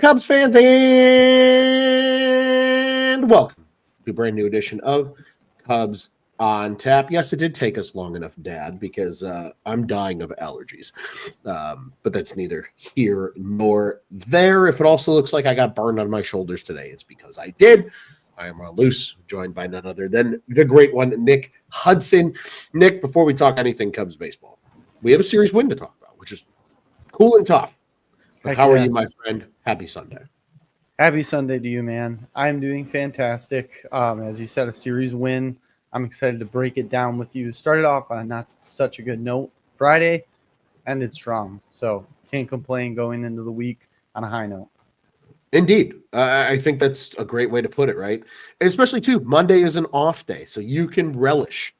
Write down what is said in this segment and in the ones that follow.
Cubs fans, and welcome to a brand new edition of Cubs on Tap. Yes, it did take us long enough, Dad, because I'm dying of allergies. But that's neither here nor there. If it also looks like I got burned on my shoulders today, it's because I did. I am Loose, joined by none other than the great one, Nick Hudson. Nick, before we talk anything Cubs baseball, we have a series win to talk about, which is cool and tough. But how are you, my friend? Happy Sunday. Happy Sunday to you, man. I'm doing fantastic. As you said, a series win. I'm excited to break it down with you. Started off on not such a good note Friday, ended strong. So can't complain going into the week on a high note. Indeed. I think that's a great way to put it, right? And especially, too, Monday is an off day, so you can relish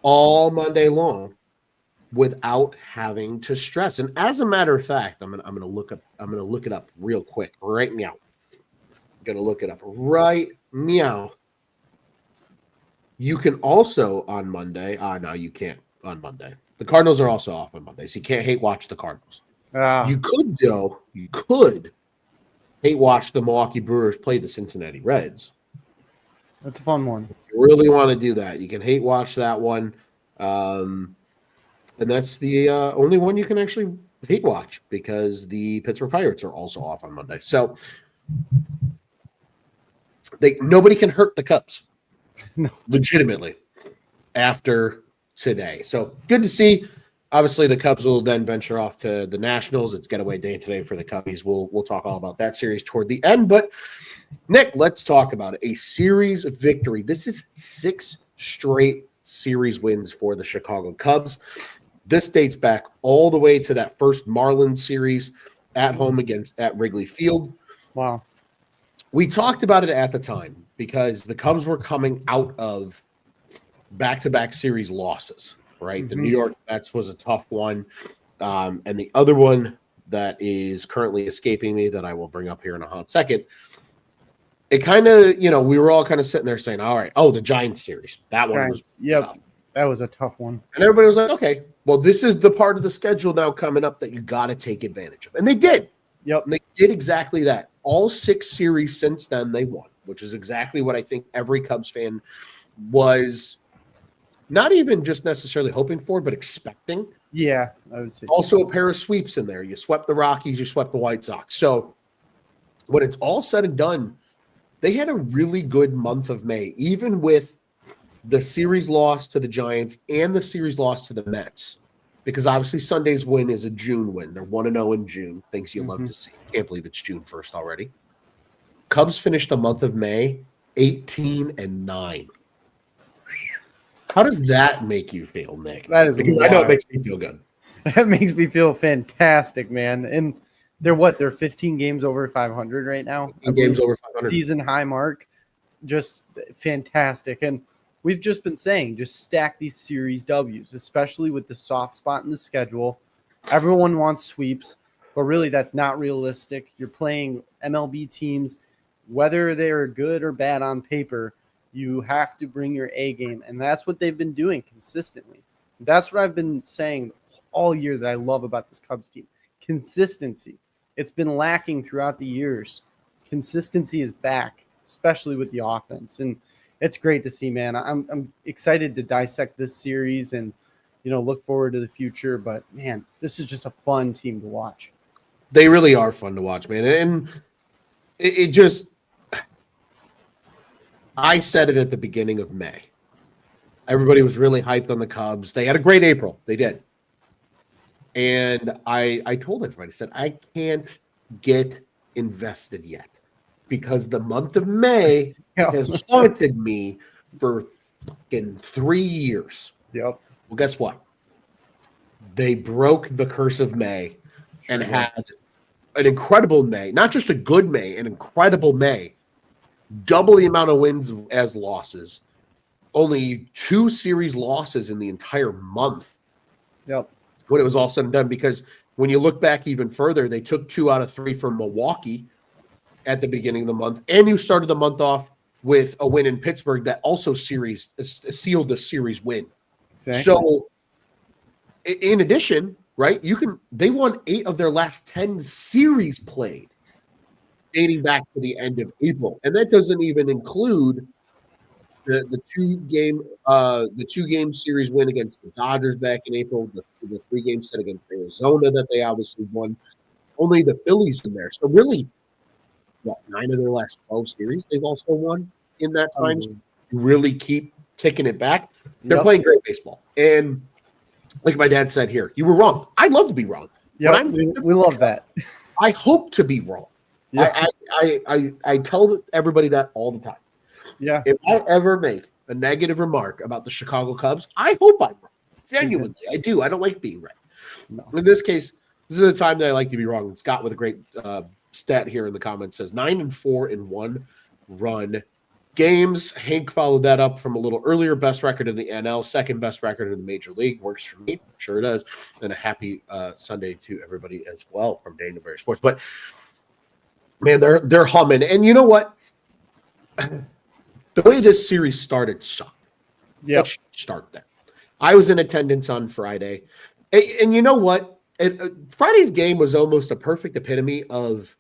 all Monday long without having to stress. And as a matter of fact, I'm gonna look it up real quick. Right meow. I'm gonna look it up right meow. You can also on Monday. No, you can't on Monday. The Cardinals are also off on Monday, so you can't hate watch the Cardinals. You could though. You could hate watch the Milwaukee Brewers play the Cincinnati Reds. That's a fun one. If you really want to do that, you can hate watch that one. And that's the only one you can actually hate watch because the Pittsburgh Pirates are also off on Monday. So nobody can hurt the Cubs, legitimately, after today. So good to see. Obviously, the Cubs will then venture off to the Nationals. It's getaway day today for the Cubbies. We'll talk all about that series toward the end. But, Nick, let's talk about it. A series victory. This is 6 straight series wins for the Chicago Cubs. This dates back all the way to that first Marlins series at home at Wrigley Field. Wow. We talked about it at the time because the Cubs were coming out of back-to-back series losses, right? The New York Mets was a tough one. And the other one that is currently escaping me that I will bring up here in a hot second, it kind of, we were all kind of sitting there saying, all right, the Giants series. That one was tough. That was a tough one. And everybody was like, okay, well, this is the part of the schedule now coming up that you got to take advantage of. And they did. Yep. And they did exactly that. All 6 series since then they won, which is exactly what I think every Cubs fan was not even just necessarily hoping for, but expecting. Yeah, I would say. Also a pair of sweeps in there. You swept the Rockies, you swept the White Sox. So when it's all said and done, they had a really good month of May, even with the series loss to the Giants and the series loss to the Mets, because obviously Sunday's win is a June win. They're 1-0 in June. Things you love to see. Can't believe it's June 1st already. Cubs finished the month of May 18-9. How does that make you feel, Nick? That is because wild. I know it makes me feel good. That makes me feel fantastic, man. And they're 15 games over 500 right now. 15 games over 500. Season high mark. Just fantastic. And we've just been saying, just stack these series W's, especially with the soft spot in the schedule. Everyone wants sweeps, but really that's not realistic. You're playing MLB teams, whether they're good or bad on paper, you have to bring your A game, and that's what they've been doing consistently. That's what I've been saying all year that I love about this Cubs team. Consistency. It's been lacking throughout the years. Consistency is back, especially with the offense, and it's great to see, man. I'm excited to dissect this series and, look forward to the future. But, man, this is just a fun team to watch. They really are fun to watch, man. And it just – I said it at the beginning of May. Everybody was really hyped on the Cubs. They had a great April. They did. And I told everybody, I said, I can't get invested yet because the month of May has haunted me for fucking 3 years. Yep. Well, guess what? They broke the curse of May and had an incredible May. Not just a good May, an incredible May. Double the amount of wins as losses. Only 2 series losses in the entire month. Yep. When it was all said and done, because when you look back even further, they took 2 out of 3 from Milwaukee at the beginning of the month, and you started the month off with a win in Pittsburgh that also sealed a series win. Exactly. So, in addition, right, they won 8 of their last 10 series played. dating back to the end of April, and that doesn't even include the two game series win against the Dodgers back in April, the 3-game set against Arizona that they obviously won. Only the Phillies in there. So really, 9 of their last 12 series they've also won in that time. So really keep ticking it back. They're playing great baseball. And like my dad said here, you were wrong. I'd love to be wrong. Yeah, we love that. I hope to be wrong. Yeah. I tell everybody that all the time. Yeah. If I ever make a negative remark about the Chicago Cubs, I hope I'm wrong. Genuinely, I do. I don't like being right. No. In this case, this is the time that I like to be wrong. And Scott with a great stat here in the comments says 9-4 in 1-run games. Hank followed that up from a little earlier, best record in the NL, second best record in the Major League. Works for me. Sure it does. And a happy Sunday to everybody as well from Dane to Bear Sports. But man, they're humming. And you know what? The way this series started sucked. Yeah. Let's start there. I was in attendance on Friday. And you know what? Friday's game was almost a perfect epitome of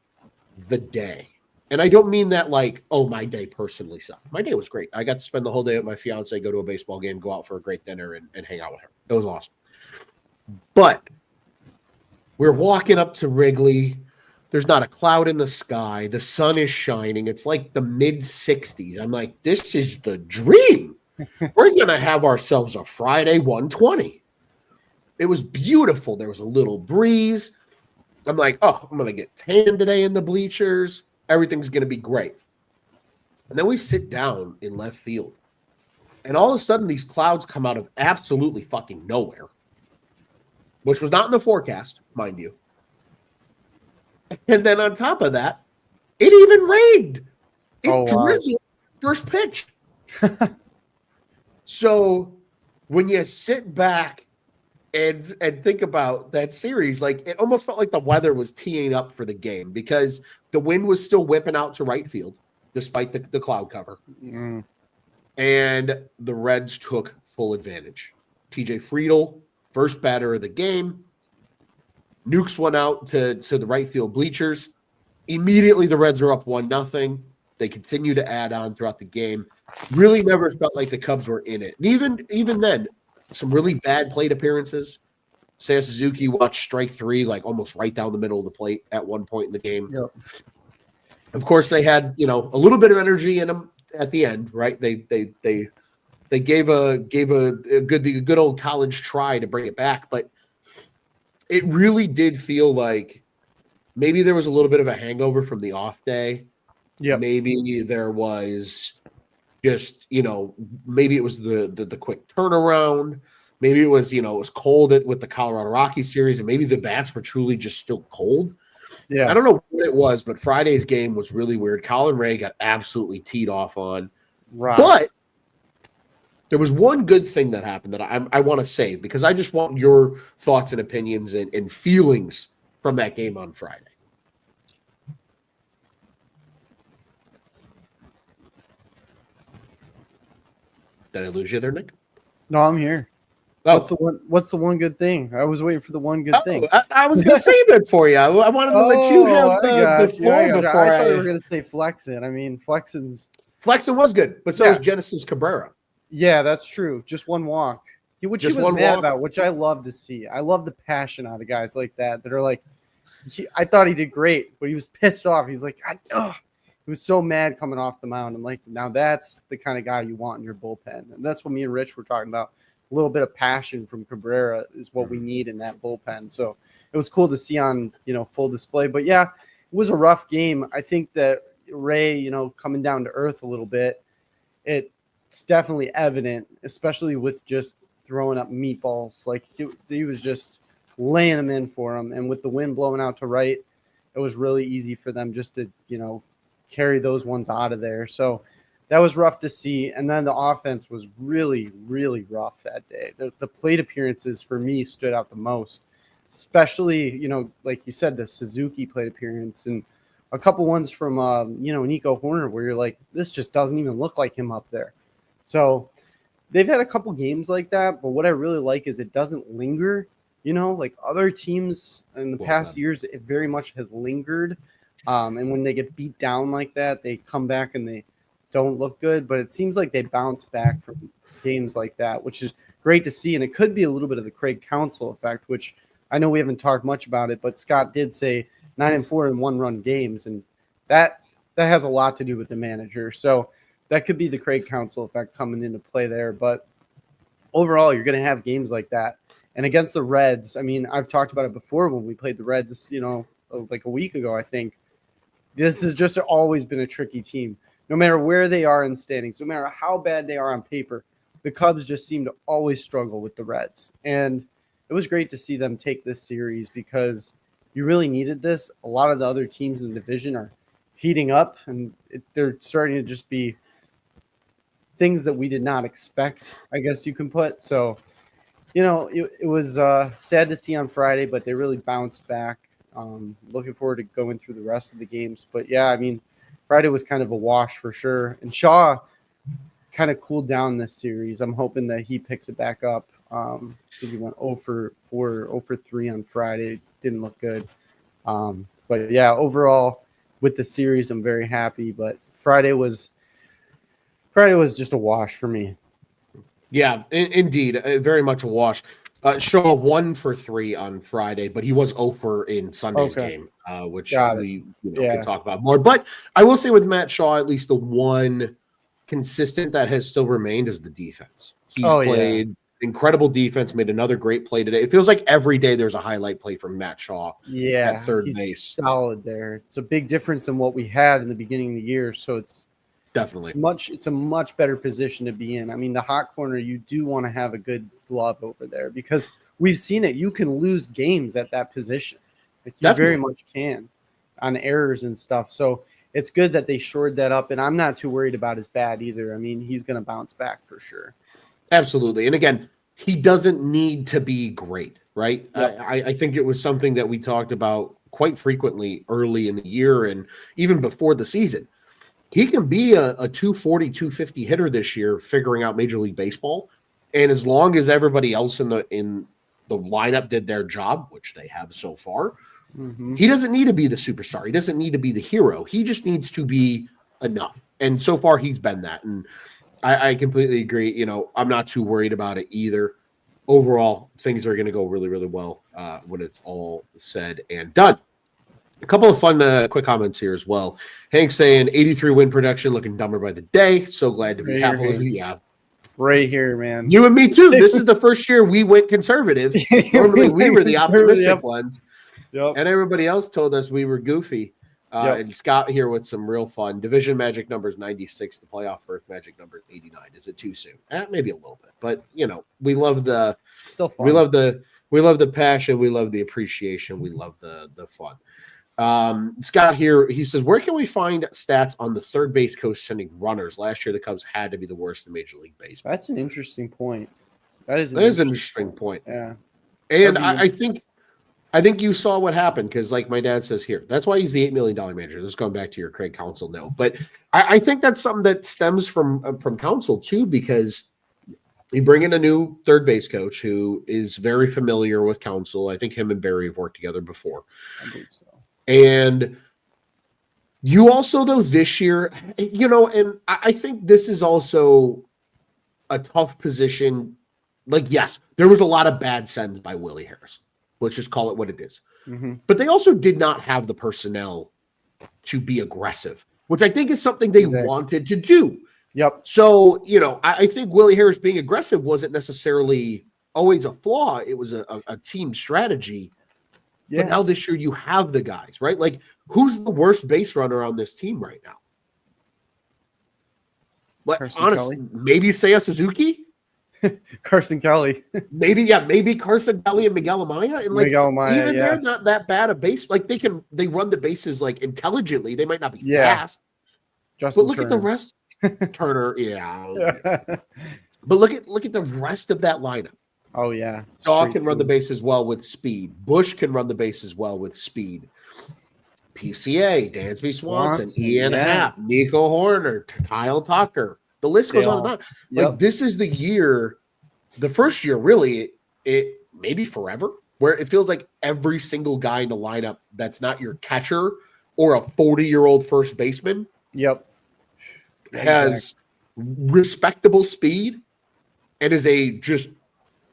the day. And I don't mean that like, oh, my day personally sucked. My day was great. I got to spend the whole day with my fiance, go to a baseball game, go out for a great dinner, and hang out with her. It was awesome. But we're walking up to Wrigley. There's not a cloud in the sky. The sun is shining. It's like the mid-60s. I'm like, this is the dream. We're going to have ourselves a Friday 120. It was beautiful. There was a little breeze. I'm like, oh, I'm going to get tan today in the bleachers. Everything's going to be great. And then we sit down in left field. And all of a sudden, these clouds come out of absolutely fucking nowhere, which was not in the forecast, mind you. And then on top of that, it even rained. It drizzled first pitch. So when you sit back and think about that series, like it almost felt like the weather was teeing up for the game because the wind was still whipping out to right field despite the cloud cover. Mm. And the Reds took full advantage. TJ Friedl, first batter of the game, nukes one out to the right field bleachers. Immediately, the Reds are up 1-0. They continue to add on throughout the game. Really never felt like the Cubs were in it. And even then, some really bad plate appearances. Seiya Suzuki watched strike 3, like almost right down the middle of the plate at one point in the game. Yep. Of course, they had a little bit of energy in them at the end, right? They gave a good old college try to bring it back, but it really did feel like maybe there was a little bit of a hangover from the off day. Yeah, maybe there was just maybe it was the quick turnaround. Maybe it was it was cold with the Colorado Rockies series, and maybe the bats were truly just still cold. Yeah, I don't know what it was, but Friday's game was really weird. Colin Ray got absolutely teed off on, right? But there was one good thing that happened that I want to say because I just want your thoughts and opinions and feelings from that game on Friday. Did I lose you there, Nick? No, I'm here. Oh. What's the one good thing? I was waiting for the one good thing. I was going to save it for you. I wanted to let you have the floor before I thought you were going to say Flexen. I mean, Flexen was good, but so was Genesis Cabrera. Yeah, that's true. Just one walk. Which he was mad about, which I love to see. I love the passion out of guys like that are like, I thought he did great, but he was pissed off. He's like, he was so mad coming off the mound. I'm like, now that's the kind of guy you want in your bullpen. And that's what me and Rich were talking about. A little bit of passion from Cabrera is what we need in that bullpen. So it was cool to see on, full display. But yeah, it was a rough game. I think that Ray, coming down to earth a little bit, it's definitely evident, especially with just throwing up meatballs. Like he was just laying them in for him. And with the wind blowing out to right, it was really easy for them just to, carry those ones out of there. So that was rough to see. And then the offense was really, really rough that day. The plate appearances for me stood out the most, especially, like you said, the Suzuki plate appearance and a couple ones from, Nico Horner where you're like, this just doesn't even look like him up there. So they've had a couple games like that. But what I really like is it doesn't linger, like other teams in the past years, it very much has lingered. And when they get beat down like that, they come back and they don't look good. But it seems like they bounce back from games like that, which is great to see. And it could be a little bit of the Craig Counsell effect, which I know we haven't talked much about it, but Scott did say 9-4 in one-run games, and that has a lot to do with the manager. So that could be the Craig Counsell effect coming into play there. But overall, you're going to have games like that. And against the Reds, I mean, I've talked about it before when we played the Reds, like a week ago, I think. This has just always been a tricky team. No matter where they are in the standings, no matter how bad they are on paper, the Cubs just seem to always struggle with the Reds. And it was great to see them take this series because you really needed this. A lot of the other teams in the division are heating up, and they're starting to just be things that we did not expect, I guess you can put. So, it was sad to see on Friday, but they really bounced back. Looking forward to going through the rest of the games. But, yeah, I mean, Friday was kind of a wash for sure. And Shaw kind of cooled down this series. I'm hoping that he picks it back up. He went 0 for 4, 0 for 3 on Friday. Didn't look good. But, yeah, overall with the series, I'm very happy. But Friday was just a wash for me. Yeah, indeed, very much a wash. Shaw 1 for 3 on Friday, but he was 0 for in Sunday's game, which we can talk about more. But I will say with Matt Shaw, at least the one consistent that has still remained is the defense. He's played incredible defense, made another great play today. It feels like every day there's a highlight play from Matt Shaw at third base. Solid there. It's a big difference than what we had in the beginning of the year, so it's a much better position to be in. I mean, the hot corner, you do want to have a good glove over there because we've seen it. You can lose games at that position. Like you very much can on errors and stuff. So it's good that they shored that up, and I'm not too worried about his bat either. I mean, he's going to bounce back for sure. Absolutely. And again, he doesn't need to be great, right? Yep. I think it was something that we talked about quite frequently early in the year and even before the season. He can be a 240, 250 hitter this year, figuring out Major League Baseball. And as long as everybody else in the lineup did their job, which they have so far, he doesn't need to be the superstar. He doesn't need to be the hero. He just needs to be enough. And so far, he's been that. And I completely agree. I'm not too worried about it either. Overall, things are going to go really, really well when it's all said and done. A couple of fun quick comments here as well. Hank saying 83 win production, looking dumber by the day. So glad to be happy. Yeah. Right here, man. You and me too. This is the first year we went conservative. Normally we were the optimistic ones. Yep. And everybody else told us we were goofy. And Scott here with some real fun. Division magic number is 96. The playoff berth magic number is 89. Is it too soon? Maybe a little bit. But we love the still fun. We love the passion. We love the appreciation. We love the fun. Scott here, he says, where can we find stats on the third base coach sending runners? Last year, the Cubs had to be the worst in Major League Baseball. That's an interesting point. That is an interesting point. Yeah. And I think you saw what happened because, like my dad says here, that's why he's the $8 million manager. This is going back to your Craig Counsell note. But I think that's something that stems from Counsell, too, because you bring in a new third base coach who is very familiar with Counsell. I think him and Barry have worked together before. I think so. And you also, though, this year, and I think this is also a tough position. Like, yes, there was a lot of bad sends by Willie Harris. Let's just call it what it is. But they also did not have the personnel to be aggressive, which I think is something they wanted to do. Yep. So, I think Willie Harris being aggressive wasn't necessarily always a flaw. It was a team strategy. Yeah. But now this year you have the guys, right? Like, who's the worst base runner on this team right now? Honestly, maybe Seiya Suzuki? Carson Kelly. maybe Carson Kelly and Miguel Amaya. And Miguel Amaya, they're not that bad a base. Like, they run the bases like intelligently. They might not be fast. But look at the rest. Turner, But look at the rest of that lineup. Oh, yeah. Shaw can run the base as well with speed. Bush can run the base as well with speed. PCA, Dansby Swanson, Ian Happ, Nico Horner, Kyle Tucker. The list goes on and on. Yep. Like, this is the year, the first year, really, it maybe forever, where it feels like every single guy in the lineup that's not your catcher or a 40-year-old first baseman Yep. has respectable speed and is a just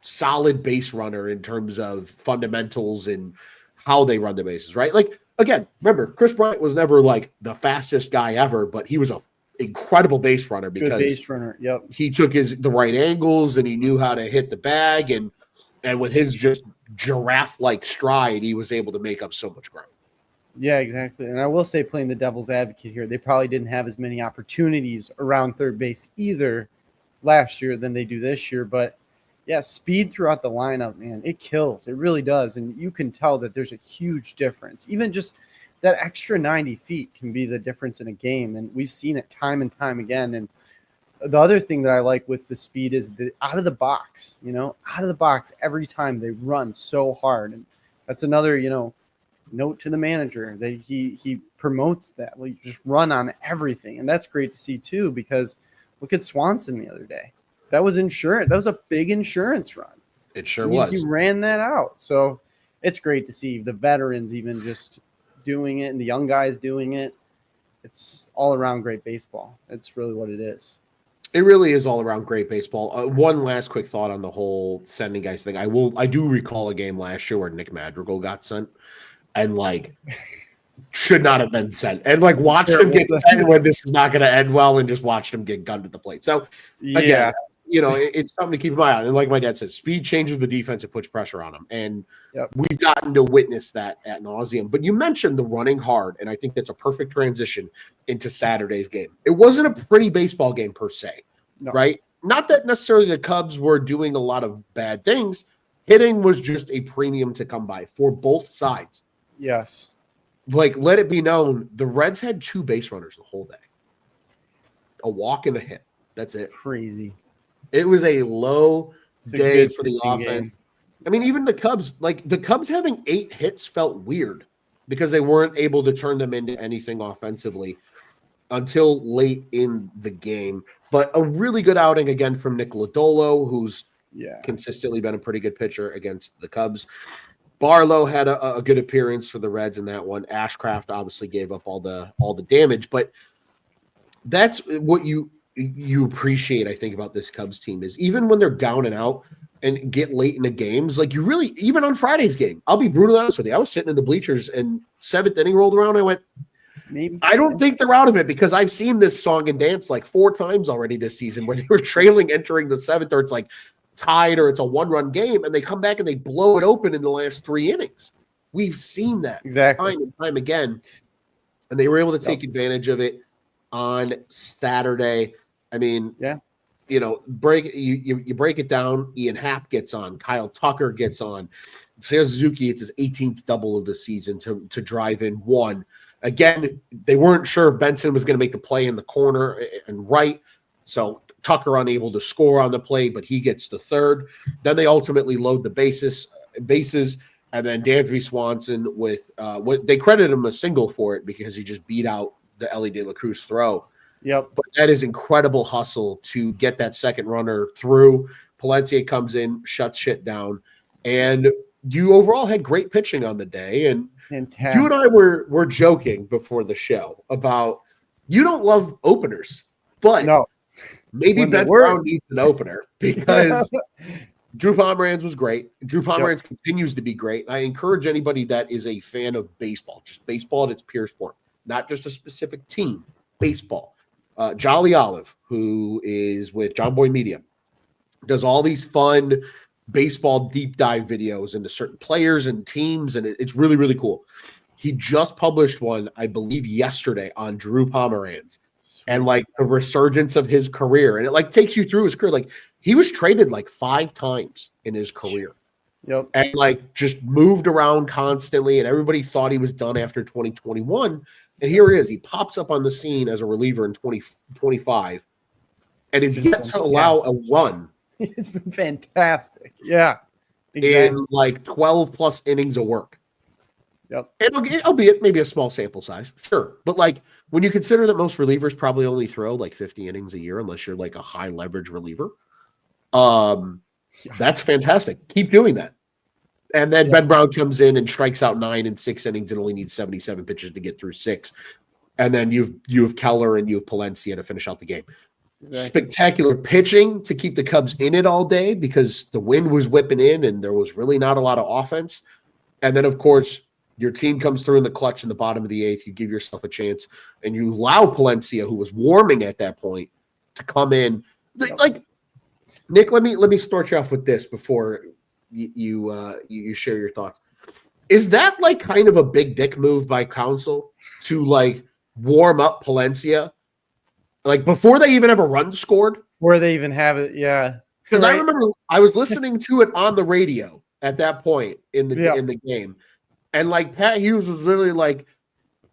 solid base runner in terms of fundamentals and how they run the bases, right? Like, again, remember, Chris Bryant was never like the fastest guy ever, but he was an incredible base runner Good because base runner. Yep. he took the right angles and he knew how to hit the bag, and with his just giraffe-like stride, he was able to make up so much ground. Yeah, exactly. And I will say, playing the devil's advocate here, they probably didn't have as many opportunities around third base either last year than they do this year. But yeah, speed throughout the lineup, man, it kills. It really does. And you can tell that there's a huge difference. Even just that extra 90 feet can be the difference in a game. And we've seen it time and time again. And the other thing that I like with the speed is the out of the box, out of the box every time they run so hard. And that's another, note to the manager that he promotes that. Well, you just run on everything. And that's great to see too, because look at Swanson the other day. That was insurance. That was a big insurance run. It sure was. He ran that out. So it's great to see the veterans even just doing it and the young guys doing it. It's all around great baseball. It's really what it is. It really is all around great baseball. One last quick thought on the whole sending guys thing. I do recall a game last year where Nick Madrigal got sent and should not have been sent, and watched him get sent when this is not going to end well, and just watched him get gunned at the plate. So again, it's something to keep an eye on. And like my dad says, speed changes the defense and puts pressure on them. And we've gotten to witness that ad nauseum. But you mentioned the running hard, and I think that's a perfect transition into Saturday's game. It wasn't a pretty baseball game per se, right? Not that necessarily the Cubs were doing a lot of bad things. Hitting was just a premium to come by for both sides. Yes. Let it be known, the Reds had 2 base runners the whole day. A walk and a hit. That's it. Crazy. It was a low day for the offense. Game. I mean, even the Cubs, the Cubs having 8 hits felt weird because they weren't able to turn them into anything offensively until late in the game. But a really good outing again from Nick Lodolo, who's consistently been a pretty good pitcher against the Cubs. Barlow had a good appearance for the Reds in that one. Ashcraft obviously gave up all the damage, but that's what you appreciate, I think, about this Cubs team is even when they're down and out and get late in the games, you really, even on Friday's game, I'll be brutally honest with you. I was sitting in the bleachers and 7th inning rolled around. And I went, maybe I don't think they're out of it, because I've seen this song and dance 4 times already this season where they were trailing entering the 7th, or it's tied, or it's a 1-run game, and they come back and they blow it open in the last 3 innings. We've seen that time and time again, and they were able to take advantage of it on Saturday. I mean, you break it down. Ian Happ gets on. Kyle Tucker gets on. Seiya Suzuki, it's his 18th double of the season to drive in 1. Again, they weren't sure if Benson was going to make the play in the corner and right, so Tucker unable to score on the play, but he gets the 3rd. Then they ultimately load the bases, and then Dansby Swanson with what they credit him a single for it because he just beat out the Ellie De La Cruz throw. Yep. But that is incredible hustle to get that second runner through. Palencia comes in, shuts shit down, and you overall had great pitching on the day. And fantastic. You and I were joking before the show about you don't love openers, but maybe Ben Brown needs an opener because Drew Pomeranz was great. Drew Pomeranz continues to be great. I encourage anybody that is a fan of baseball, just baseball at its pure sport, not just a specific team, baseball. Jolly Olive, who is with John Boy Media, does all these fun baseball deep dive videos into certain players and teams, and it's really, really cool. He just published one, I believe, yesterday on Drew Pomeranz. And the resurgence of his career. And it takes you through his career. He was traded 5 times in his career. Yep. And just moved around constantly. And everybody thought he was done after 2021. And here he is. He pops up on the scene as a reliever in 2025. And is yet to allow a run. It's been fantastic. Yeah. Exactly. In 12 plus innings of work. Yep. And albeit maybe a small sample size. Sure. But when you consider that most relievers probably only throw 50 innings a year, unless you're a high leverage reliever, that's fantastic. Keep doing that. And then Yeah. Ben Brown comes in and strikes out 9 in 6 innings and only needs 77 pitches to get through 6. And then you have Keller and you have Palencia to finish out the game. Exactly. Spectacular pitching to keep the Cubs in it all day because the wind was whipping in and there was really not a lot of offense. And then, of course, your team comes through in the clutch in the bottom of the 8th. You give yourself a chance, and you allow Palencia, who was warming at that point, to come in. Like, Nick, let me start you off with this before you share your thoughts. Is that like kind of a big dick move by Council to like warm up Palencia, like before they even have a run scored? Where they even have it, yeah. Because Right. I remember I was listening to it on the radio at that point in the game, and like Pat Hughes was literally like,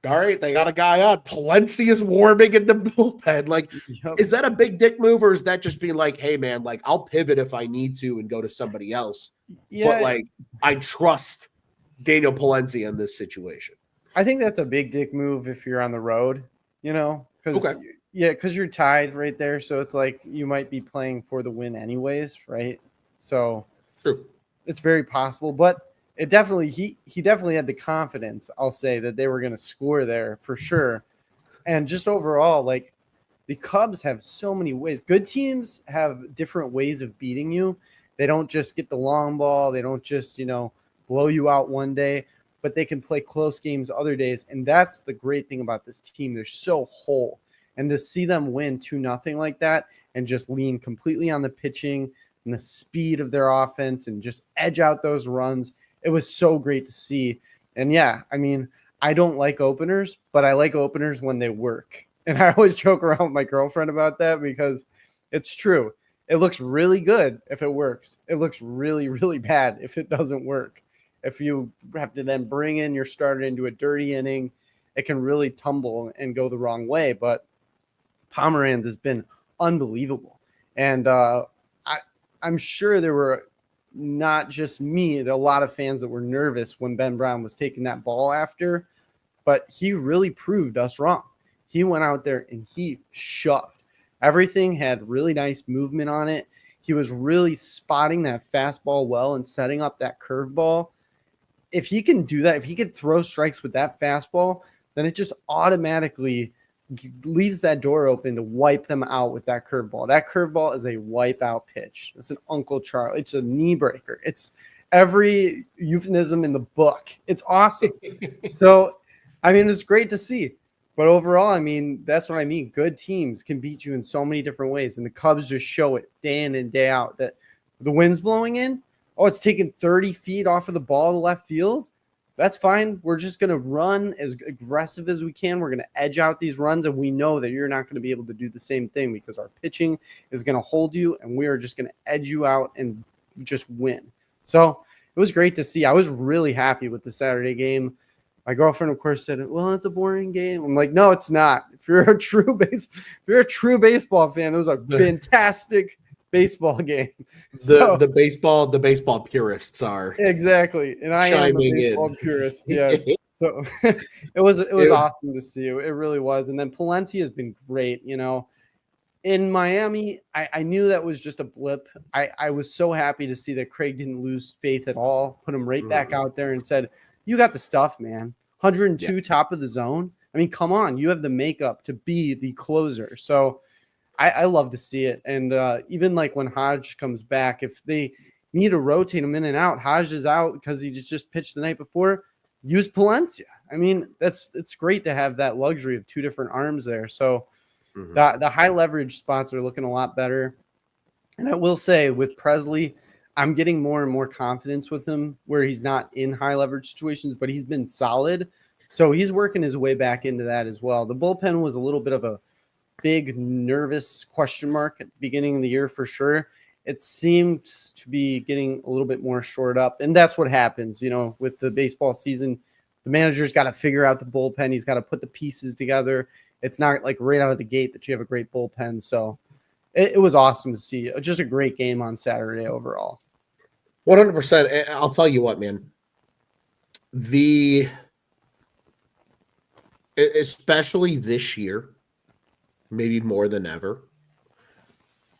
"All right, they got a guy on. Palencia is warming in the bullpen." Like, is that a big dick move, or is that just being like, "Hey, man, like I'll pivot if I need to and go to somebody else," but like I trust Daniel Palencia in this situation? I think that's a big dick move if you're on the road, because because you're tied right there, so it's like you might be playing for the win anyways, right? So True. It's very possible, but it definitely he definitely had the confidence, I'll say, that they were going to score there for sure. And just overall, like, the Cubs have so many ways. Good teams have different ways of beating you. They don't just get the long ball. They don't just, blow you out one day, but they can play close games other days. And that's the great thing about this team. They're so whole. And to see them win 2-0 like that and just lean completely on the pitching and the speed of their offense and just edge out those runs, it was so great to see. And yeah, I mean, I don't like openers, but I like openers when they work. And I always joke around with my girlfriend about that because it's true. It looks really good if it works. It looks really, really bad if it doesn't work. If you have to then bring in your starter into a dirty inning, it can really tumble and go the wrong way. But Pomeranz has been unbelievable. And I'm sure there were not just me, there were a lot of fans that were nervous when Ben Brown was taking that ball after, but he really proved us wrong. He went out there and he shoved. Everything had really nice movement on it. He was really spotting that fastball well and setting up that curveball. If he can do that, if he could throw strikes with that fastball, then it just automatically leaves that door open to wipe them out with that curveball. That curveball is a wipeout pitch. It's an Uncle Charlie. It's a knee breaker. It's every euphemism in the book. It's awesome. So, I mean, it's great to see. But overall, I mean, that's what I mean. Good teams can beat you in so many different ways. And the Cubs just show it day in and day out that the wind's blowing in. Oh, it's taking 30 feet off of the ball to left field. That's fine. We're just going to run as aggressive as we can. We're going to edge out these runs, and we know that you're not going to be able to do the same thing because our pitching is going to hold you, and we are just going to edge you out and just win. So it was great to see. I was really happy with the Saturday game. My girlfriend, of course, said, "Well, it's a boring game." I'm like, "No, it's not. If you're a true baseball fan, it was a fantastic baseball game." The baseball purists are exactly, and I am a baseball purist. Yes, so it was awesome to see. It really was. And then Palencia has been great. In Miami, I knew that was just a blip. I was so happy to see that Craig didn't lose faith at all. Put him right back out there and said, "You got the stuff, man. 102 top of the zone. I mean, come on, you have the makeup to be the closer." So I love to see it. And even like when Hodge comes back, if they need to rotate him in and out, Hodge is out because he just pitched the night before, use Palencia. I mean, it's great to have that luxury of two different arms there. So the high leverage spots are looking a lot better. And I will say with Presley, I'm getting more and more confidence with him where he's not in high leverage situations, but he's been solid. So he's working his way back into that as well. The bullpen was a little bit of a big nervous question mark at the beginning of the year for sure. It seemed to be getting a little bit more shored up, and that's what happens, with the baseball season. The manager's got to figure out the bullpen. He's got to put the pieces together. It's not like right out of the gate that you have a great bullpen. So it was awesome to see. Just a great game on Saturday overall. 100%. I'll tell you what, man. Especially this year, maybe more than ever,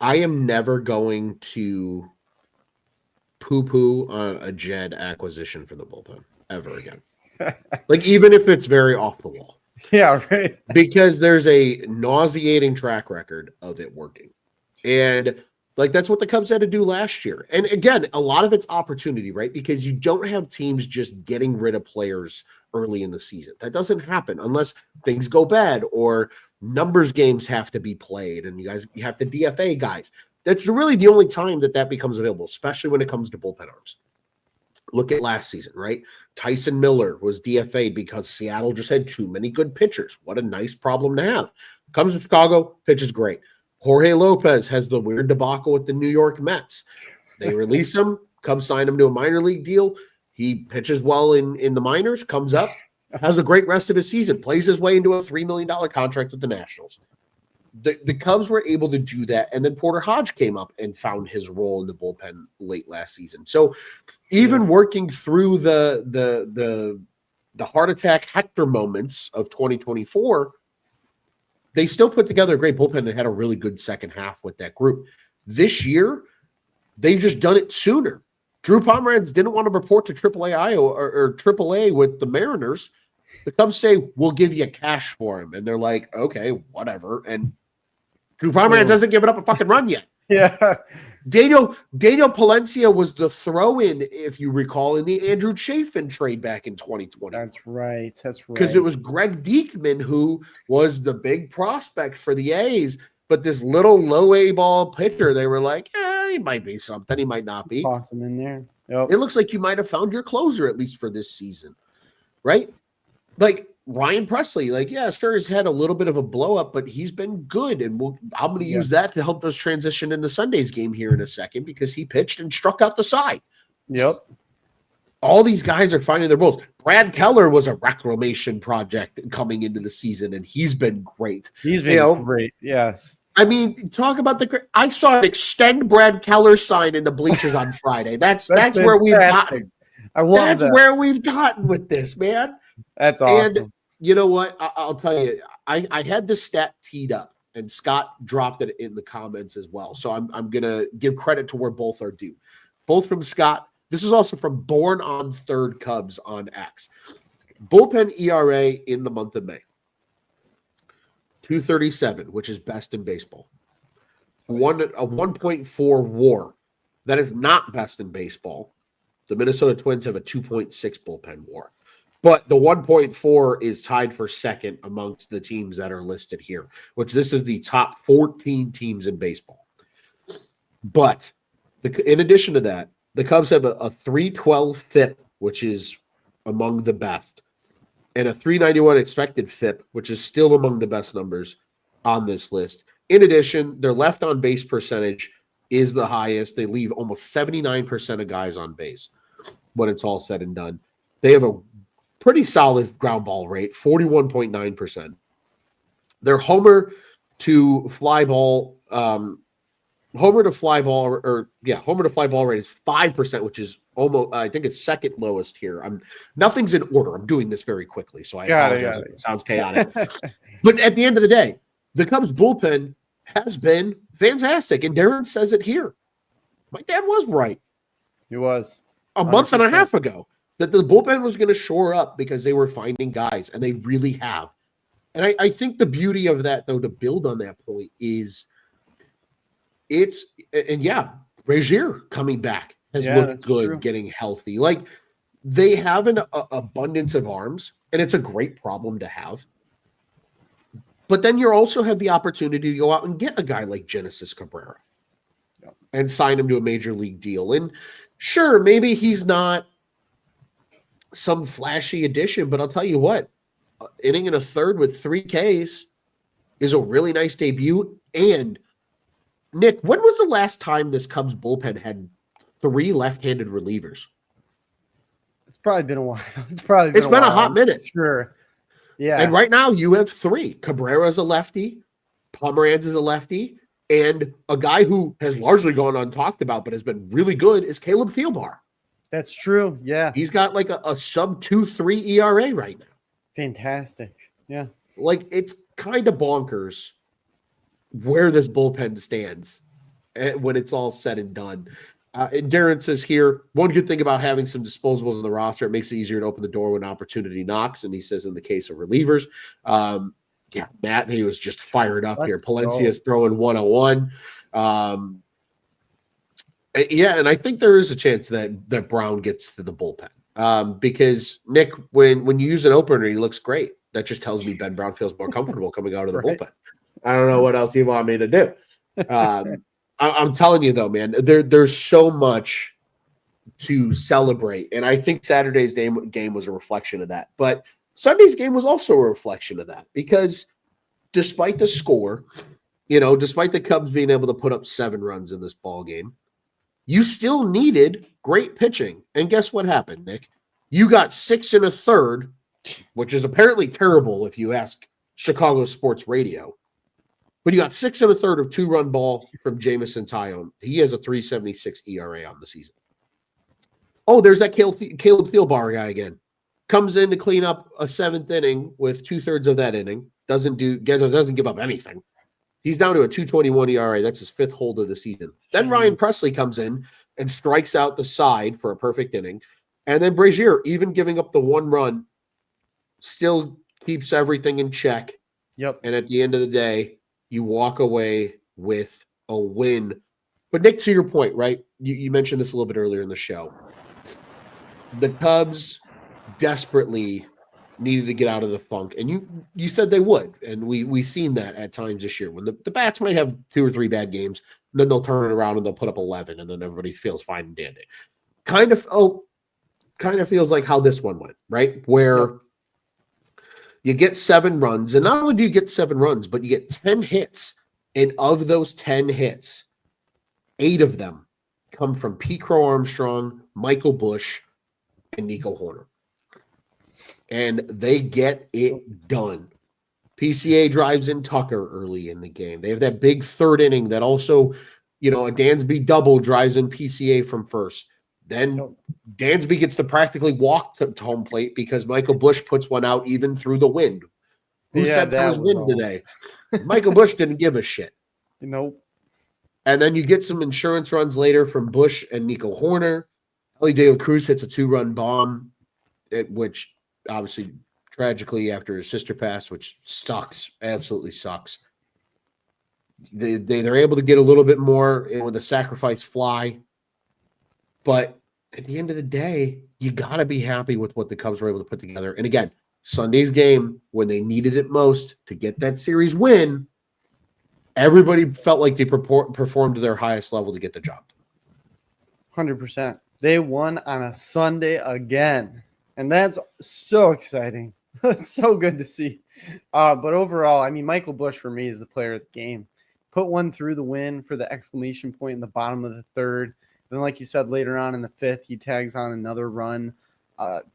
I am never going to poo-poo on a Jed acquisition for the bullpen ever again. Like, even if it's very off the wall. Yeah, right. Because there's a nauseating track record of it working. And like, that's what the Cubs had to do last year. And again, a lot of it's opportunity, right? Because you don't have teams just getting rid of players early in the season. That doesn't happen unless things go bad or numbers games have to be played and you have to DFA guys. That's really the only time that becomes available, especially when it comes to bullpen arms. Look at last season, right? Tyson Miller was DFA'd because Seattle just had too many good pitchers. What a nice problem to have. Comes to Chicago, pitches great. Jorge Lopez has the weird debacle with the New York Mets. They release him, Cubs sign him to a minor league deal. He pitches well in the minors, comes up, has a great rest of his season, plays his way into a $3 million contract with the Nationals. The Cubs were able to do that, and then Porter Hodge came up and found his role in the bullpen late last season. So even working through the heart attack Hector moments of 2024, they still put together a great bullpen and had a really good second half with that group. This year, they've just done it sooner. Drew Pomeranz didn't want to report to AAA or AAA with the Mariners. The Cubs say, we'll give you cash for him. And they're like, okay, whatever. And Drew Pomeranz hasn't given up a fucking run yet. Yeah. Daniel Palencia was the throw-in, if you recall, in the Andrew Chafin trade back in 2020. That's right. Because it was Greg Diekman who was the big prospect for the A's, but this little low A ball pitcher, they were like, he might be something, he might not be. Toss him in there. Yep. It looks like you might have found your closer, at least for this season, right? Like Ryan Presley, like, yeah, sure, he's had a little bit of a blow up, but he's been good. And I'm going to use that to help us transition into Sunday's game here in a second because he pitched and struck out the side. Yep. All these guys are finding their roles. Brad Keller was a reclamation project coming into the season, and he's been great. He's been great. Yes. I mean, talk about I saw an extend Brad Keller sign in the bleachers on Friday. That's where we've gotten. I love that's where we've gotten with this, man. That's awesome. And you know what? I'll tell you, I had this stat teed up, and Scott dropped it in the comments as well. So I'm gonna give credit to where both are due. Both from Scott. This is also from Born on Third Cubs on X. Bullpen ERA in the month of May. 237, which is best in baseball. A 1.4 WAR. That is not best in baseball. The Minnesota Twins have a 2.6 bullpen WAR. But the 1.4 is tied for second amongst the teams that are listed here, which this is the top 14 teams in baseball. But in addition to that, the Cubs have a 312 FIP, which is among the best, and a 391 expected FIP, which is still among the best numbers on this list. In addition, their left on base percentage is the highest. They leave almost 79% of guys on base when it's all said and done. They have a pretty solid ground ball rate, 41.9%. Their homer to fly ball rate is 5%, which is almost, I think it's second lowest here. Nothing's in order. I'm doing this very quickly, so I apologize if it sounds chaotic. But at the end of the day, the Cubs bullpen has been fantastic, and Darren says it here. My dad was right. He was. A month and a half ago that the bullpen was going to shore up because they were finding guys, and they really have. And I think the beauty of that, though, to build on that point is Regier coming back has looked good, true. Getting healthy. Like, they have an abundance of arms, and it's a great problem to have. But then you also have the opportunity to go out and get a guy like Genesis Cabrera and sign him to a major league deal. And sure, maybe he's not some flashy addition, but I'll tell you what, inning and a third with 3 Ks is a really nice debut. And Nick, when was the last time this Cubs bullpen had 3 left-handed relievers? It's probably been a while. It's been a hot minute. Sure. Yeah. And right now you have 3. Cabrera's a lefty, Pomeranz is a lefty, and a guy who has largely gone untalked about but has been really good is Caleb Thielbar. That's true. Yeah. He's got like a sub 2.3 ERA right now. Fantastic. Yeah. Like, it's kind of bonkers where this bullpen stands when it's all said and done. And Darren says here, one good thing about having some disposables in the roster, it makes it easier to open the door when opportunity knocks. And he says in the case of relievers, yeah, Matt, he was just fired up here. Palencia's throwing 101. Yeah, and I think there is a chance that Brown gets to the bullpen because, Nick, when you use an opener, he looks great. That just tells me Ben Brown feels more comfortable coming out of the bullpen. I don't know what else you want me to do. I'm telling you, though, man, there's so much to celebrate. And I think Saturday's game was a reflection of that. But Sunday's game was also a reflection of that because despite the score, despite the Cubs being able to put up 7 runs in this ball game, you still needed great pitching. And guess what happened, Nick? You got 6 1/3, which is apparently terrible if you ask Chicago sports radio. But you got 6 1/3 of 2-run ball from Jamison Tyone. He has a 3.76 ERA on the season. Oh, there's that Caleb Thielbar guy again. Comes in to clean up a 7th inning with 2/3 of that inning. Doesn't give up anything. He's down to a 2.21 ERA. That's his 5th hold of the season. Then Ryan Presley comes in and strikes out the side for a perfect inning. And then Brazier, even giving up the 1 run, still keeps everything in check. Yep. And at the end of the day, you walk away with a win. But Nick, to your point, right? You mentioned this a little bit earlier in the show. The Cubs desperately needed to get out of the funk, and you said they would, and we've seen that at times this year when the bats might have 2 or 3 bad games, and then they'll turn it around and they'll put up 11, and then everybody feels fine and dandy. Kind of feels like how this one went, right? Where you get 7 runs, and not only do you get 7 runs, but you get 10 hits, and of those 10 hits, 8 of them come from Pete Crow Armstrong, Michael Busch, and Nico Horner. And they get it done. PCA drives in Tucker early in the game. They have that big 3rd inning that also, a Dansby double drives in PCA from first. Then Dansby gets to practically walk to home plate because Michael Busch puts one out even through the wind. Who said there was wind today? Michael Busch didn't give a shit. Nope. And then you get some insurance runs later from Busch and Nico Horner. Ellie De La Cruz hits a 2-run bomb, which obviously tragically after his sister passed, which sucks, absolutely sucks. They're able to get a little bit more with a sacrifice fly. But at the end of the day, you got to be happy with what the Cubs were able to put together. And again, Sunday's game, when they needed it most to get that series win, everybody felt like they performed to their highest level to get the job. 100%. They won on a Sunday again. And that's so exciting. It's so good to see. But overall, I mean, Michael Busch for me is the player of the game. Put one through the win for the exclamation point in the bottom of the 3rd. Then, like you said, later on in the 5th, he tags on another run.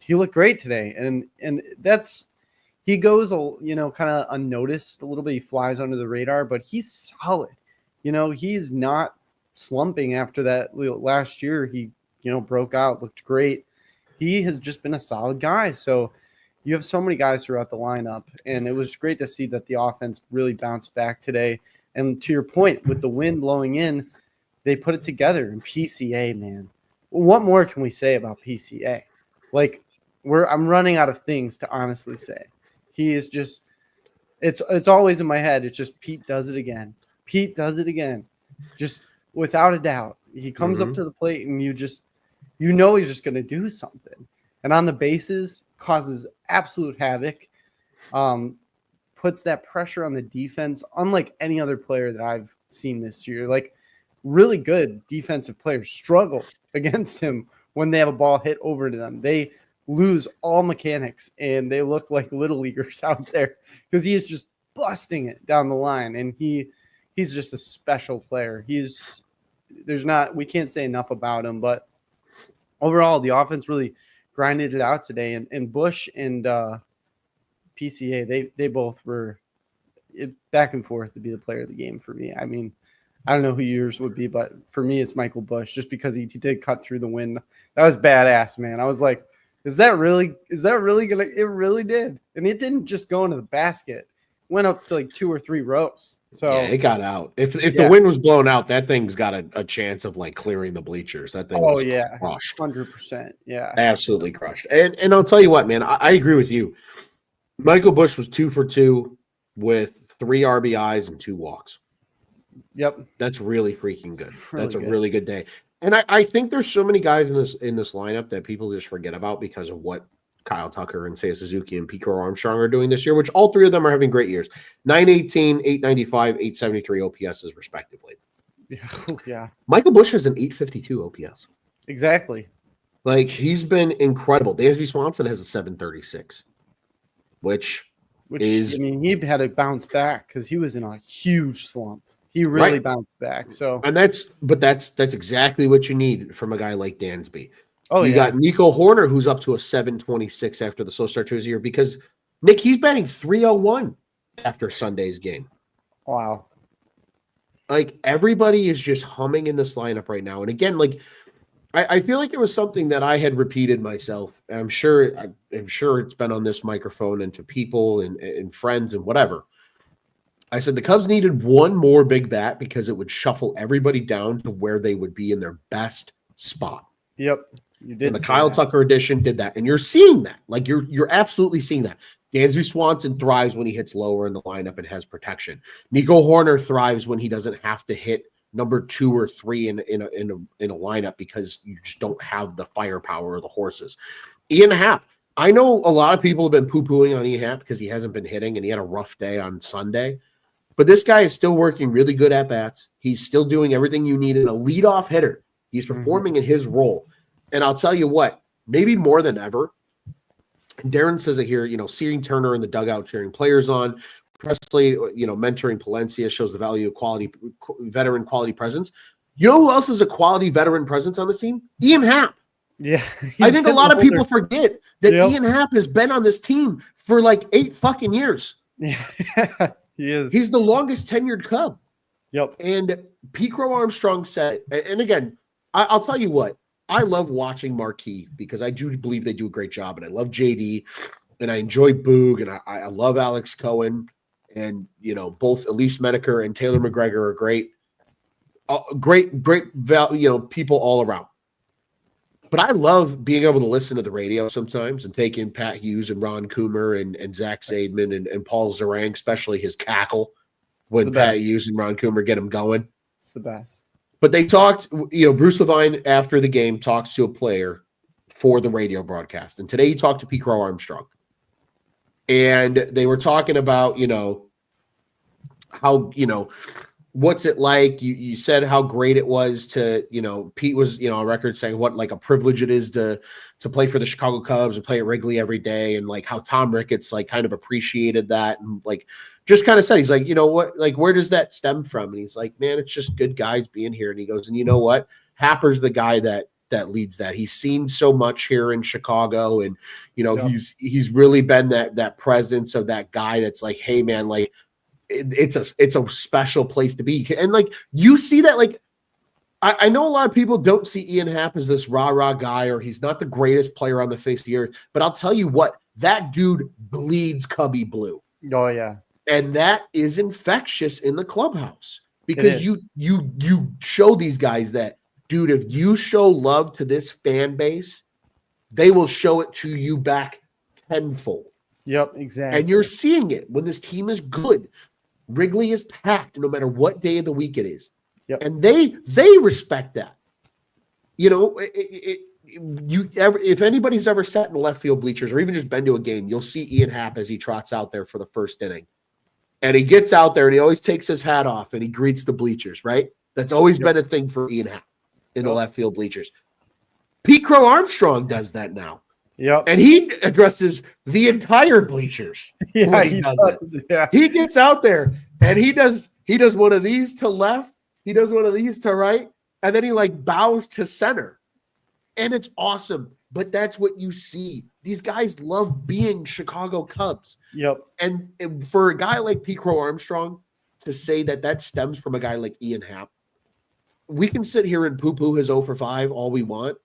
He looked great today. And he goes, kind of unnoticed a little bit. He flies under the radar, but he's solid. He's not slumping after that last year. He, broke out, looked great. He has just been a solid guy. So you have so many guys throughout the lineup, and it was great to see that the offense really bounced back today. And to your point, with the wind blowing in, they put it together. And PCA, man, what more can we say about PCA? Like, I'm running out of things to honestly say. He is just, it's always in my head. It's just Pete does it again. Pete does it again. Just without a doubt. He comes up to the plate, and he's just going to do something. And on the bases, causes absolute havoc, puts that pressure on the defense, unlike any other player that I've seen this year. Like, really good defensive players struggle against him when they have a ball hit over to them. They lose all mechanics, and they look like little leaguers out there because he is just busting it down the line. And he's just a special player. We can't say enough about him, but overall, the offense really grinded it out today. And Busch and PCA, they both were back and forth to be the player of the game for me. I mean, I don't know who yours would be, but for me, it's Michael Busch, just because he did cut through the wind. That was badass, man. I was like, is that really gonna? It really did, and it didn't just go into the basket. went up to like 2 or 3 rows. So yeah, it got out. If the wind was blown out, that thing's got a chance of like clearing the bleachers. That thing was crushed. 100%. Yeah. Absolutely crushed. And I'll tell you what, man, I agree with you. Michael Busch was 2 for 2 with 3 RBIs and 2 walks. Yep. That's really freaking good. That's a good. really good day. And I think there's so many guys in this lineup that people just forget about because of what Kyle Tucker and Seiya Suzuki and Pico Armstrong are doing this year, which all 3 of them are having great years. 918, 895, 873 OPSs respectively. Yeah. Michael Busch has an 852 OPS. Exactly. Like, he's been incredible. Dansby Swanson has a 736, which is, I mean, he had to bounce back because he was in a huge slump. He really bounced back. So, and that's exactly what you need from a guy like Dansby. Oh, you got Nico Horner, who's up to a 726 after the slow start to his year, because Nick, he's batting 301 after Sunday's game. Wow. Like, everybody is just humming in this lineup right now. And again, like, I feel like it was something that I had repeated myself. I'm sure it's been on this microphone and to people and friends and whatever. I said the Cubs needed one more big bat because it would shuffle everybody down to where they would be in their best spot. Yep. You did. And the Kyle Tucker edition did that. And you're seeing that. Like, you're absolutely seeing that. Dansby Swanson thrives when he hits lower in the lineup and has protection. Nico Horner thrives when he doesn't have to hit number 2 or 3 in a lineup because you just don't have the firepower or the horses. Ian Happ. I know a lot of people have been poo-pooing on Ian Happ because he hasn't been hitting and he had a rough day on Sunday. But this guy is still working really good at bats. He's still doing everything you need in a leadoff hitter. He's performing in his role. And I'll tell you what, maybe more than ever, Darren says it here, seeing Turner in the dugout cheering players on, Presley, mentoring Palencia shows the value of veteran quality presence. You know who else is a quality veteran presence on this team? Ian Happ. Yeah. I think a lot of people forget that Ian Happ has been on this team for like 8 fucking years. Yeah. He is. He's the longest tenured Cub. Yep. And Pete Crow Armstrong said, and again, I'll tell you what, I love watching Marquee because I do believe they do a great job, and I love JD, and I enjoy Boog, and I love Alex Cohen, and both Elise Medeker and Taylor McGregor are great people all around. But I love being able to listen to the radio sometimes and take in Pat Hughes and Ron Coomer and Zach Zaidman and Paul Zarang, especially his cackle when Pat Hughes and Ron Coomer get him going. It's the best. But they talked, Bruce Levine after the game talks to a player for the radio broadcast. And today he talked to Pete Crow Armstrong. And they were talking about, how, what's it like? You said how great it was to, Pete was, on record saying what like a privilege it is to play for the Chicago Cubs and play at Wrigley every day. And like how Tom Ricketts like kind of appreciated that. And like, just kind of said, he's like, what, like, where does that stem from? And he's like, man, it's just good guys being here. And he goes, and you know what? Happer's the guy that leads that. He's seen so much here in Chicago. And, he's really been that presence of that guy that's like, hey man, like, it's a special place to be. And like, you see that, like, I know a lot of people don't see Ian Happ as this rah-rah guy, or he's not the greatest player on the face of the earth, but I'll tell you what, that dude bleeds Cubby blue. Oh yeah. And that is infectious in the clubhouse because you show these guys that, dude, if you show love to this fan base, they will show it to you back tenfold. Yep, exactly. And you're seeing it when this team is good. Wrigley is packed no matter what day of the week it is. Yep. And they respect that. If anybody's ever sat in the left field bleachers or even just been to a game, you'll see Ian Happ as he trots out there for the first inning. And he gets out there and he always takes his hat off and he greets the bleachers, right? That's always been a thing for Ian Happ in the left field bleachers. Pete Crow Armstrong does that now. Yep. And he addresses the entire bleachers. Yeah, he does it. Yeah. He gets out there and he does one of these to left, he does one of these to right, and then he like bows to center. And it's awesome. But that's what you see. These guys love being Chicago Cubs. Yep. And for a guy like Pete Crow Armstrong to say that stems from a guy like Ian Happ, we can sit here and poo-poo his 0 for 5 all we want.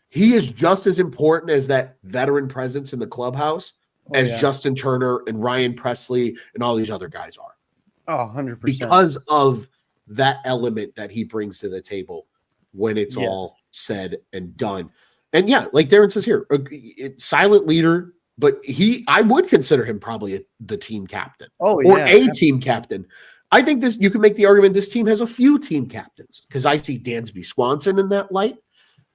He is just as important as that veteran presence in the clubhouse. as Justin Turner and Ryan Presley and all these other guys are. Oh, 100%. Because of that element that he brings to the table when it's all said and done. And yeah, like Darren says here, silent leader, but I would consider him probably the team captain or a team captain. I think you can make the argument this team has a few team captains because I see Dansby Swanson in that light.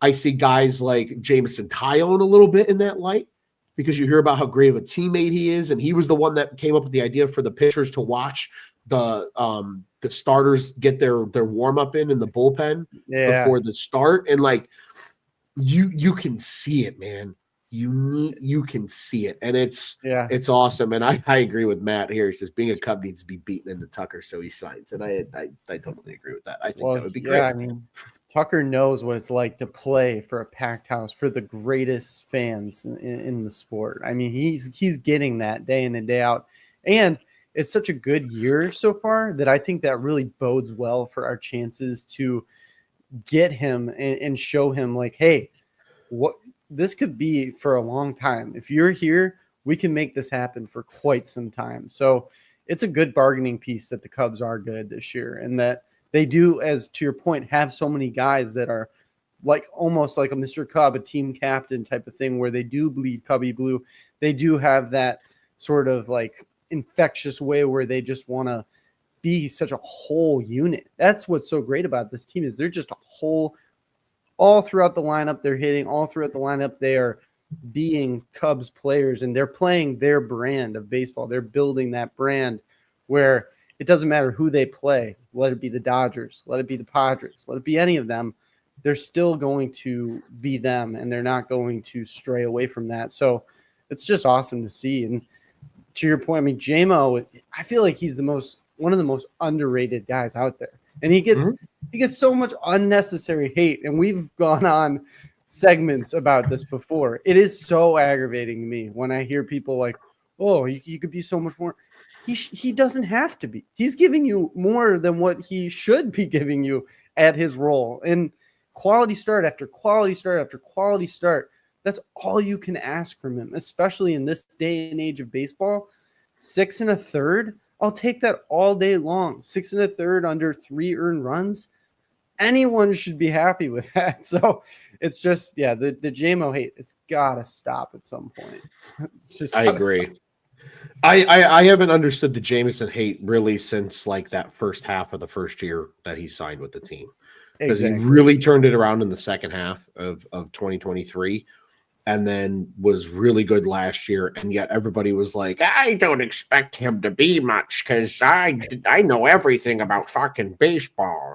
I see guys like Jameson Tyone a little bit in that light because you hear about how great of a teammate he is. And he was the one that came up with the idea for the pitchers to watch the starters get their warm up in the bullpen before the start. And like, you can see it, man. You can see it, and it's awesome. And I agree with Matt here. He says being a Cub needs to be beaten into Tucker, so he signs. And I totally agree with that. I think that would be great. I mean, Tucker knows what it's like to play for a packed house for the greatest fans in the sport. I mean, he's getting that day in and day out, and it's such a good year so far that I think that really bodes well for our chances to get him and show him like, hey, what this could be for a long time. If you're here, we can make this happen for quite some time. So it's a good bargaining piece that the Cubs are good this year, and that they do, as to your point, have so many guys that are like almost like a Mr. Cub, a team captain type of thing, where they do bleed Cubby blue. They do have that sort of like infectious way where they just want to be such a whole unit. That's what's so great about this team is they're just a whole. All throughout the lineup, they're hitting. All throughout the lineup, they are being Cubs players, and they're playing their brand of baseball. They're building that brand where it doesn't matter who they play. Let it be the Dodgers. Let it be the Padres. Let it be any of them. They're still going to be them, and they're not going to stray away from that. So it's just awesome to see. And to your point, I mean, JMO, I feel like he's one of the most underrated guys out there. And he gets so much unnecessary hate, and we've gone on segments about this before. It is so aggravating to me when I hear people like, "Oh, he could be so much more." He doesn't have to be. He's giving you more than what he should be giving you at his role. And quality start after quality start after quality start. That's all you can ask from him, especially in this day and age of baseball. 6 1/3. I'll take that all day long. 6 1/3 under 3 earned runs. Anyone should be happy with that. So it's just, the JMO hate, it's got to stop at some point. It's just I agree. Stop. I haven't understood the Jameson hate really since like that first half of the first year that he signed with the team. Because he really turned it around in the second half of 2023. And then was really good last year, and yet everybody was like, I don't expect him to be much because I know everything about fucking baseball.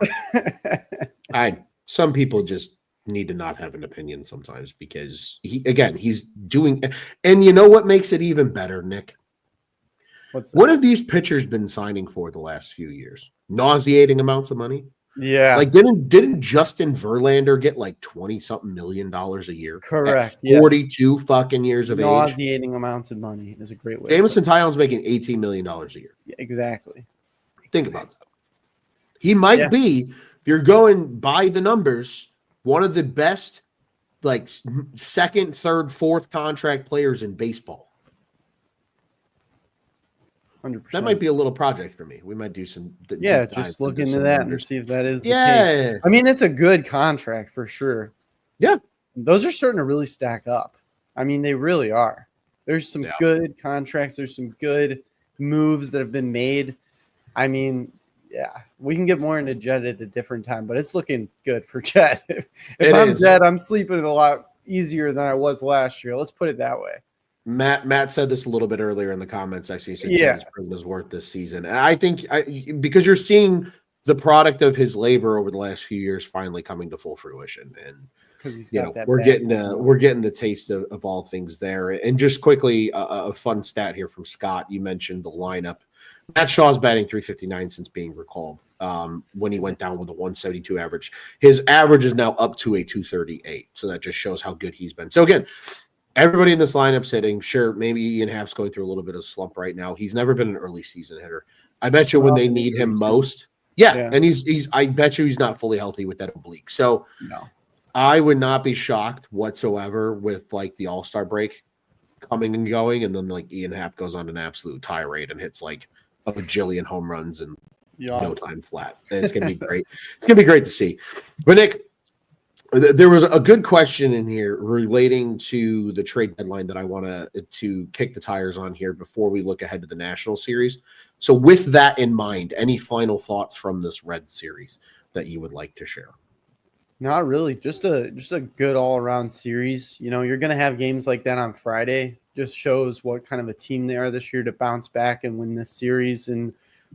Some people just need to not have an opinion sometimes because he's doing, and you know what makes it even better, Nick? What have these pitchers been signing for the last few years? Nauseating amounts of money. Yeah. Like didn't Justin Verlander get like 20-something million dollars a year? Correct. At 42 fucking years of age. Nauseating amounts of money is a great way. Jameson Tyone's making $18 million a year. Yeah, exactly. Think about that. He might be, if you're going by the numbers, one of the best like second, third, fourth contract players in baseball. 100%. That might be a little project for me. We might do some. Just look into that and see if that is the case. I mean, it's a good contract for sure. Yeah. Those are starting to really stack up. I mean, they really are. There's some good contracts. There's some good moves that have been made. I mean, we can get more into Jed at a different time, but it's looking good for Jed. If I'm Jed, I'm sleeping a lot easier than I was last year. Let's put it that way. Matt said this a little bit earlier in the comments. Actually, he said Jed's is worth this season. And I think because you're seeing the product of his labor over the last few years finally coming to full fruition, and we're getting the taste of all things there. And just quickly, a fun stat here from Scott. You mentioned the lineup. Matt Shaw's batting .359 since being recalled. When he went down with a 172 average, his average is now up to a 238. So that just shows how good he's been. So again, everybody in this lineup's hitting. Sure, maybe Ian Happ's going through a little bit of slump right now. He's never been an early season hitter. I bet you when they need him most, and he's. I bet you he's not fully healthy with that oblique. So no, I would not be shocked whatsoever with like the All-Star break coming and going, and then like Ian Happ goes on an absolute tirade and hits like a bajillion home runs in no time flat. And it's gonna be great. It's gonna be great to see. But Nick, there was a good question in here relating to the trade deadline that I want to kick the tires on here before we look ahead to the National Series. So with that in mind, any final thoughts from this Red Series that you would like to share? Not really. Just a good all around series. You know, you're gonna have games like that on Friday. Just shows what kind of a team they are this year to bounce back and win this series. And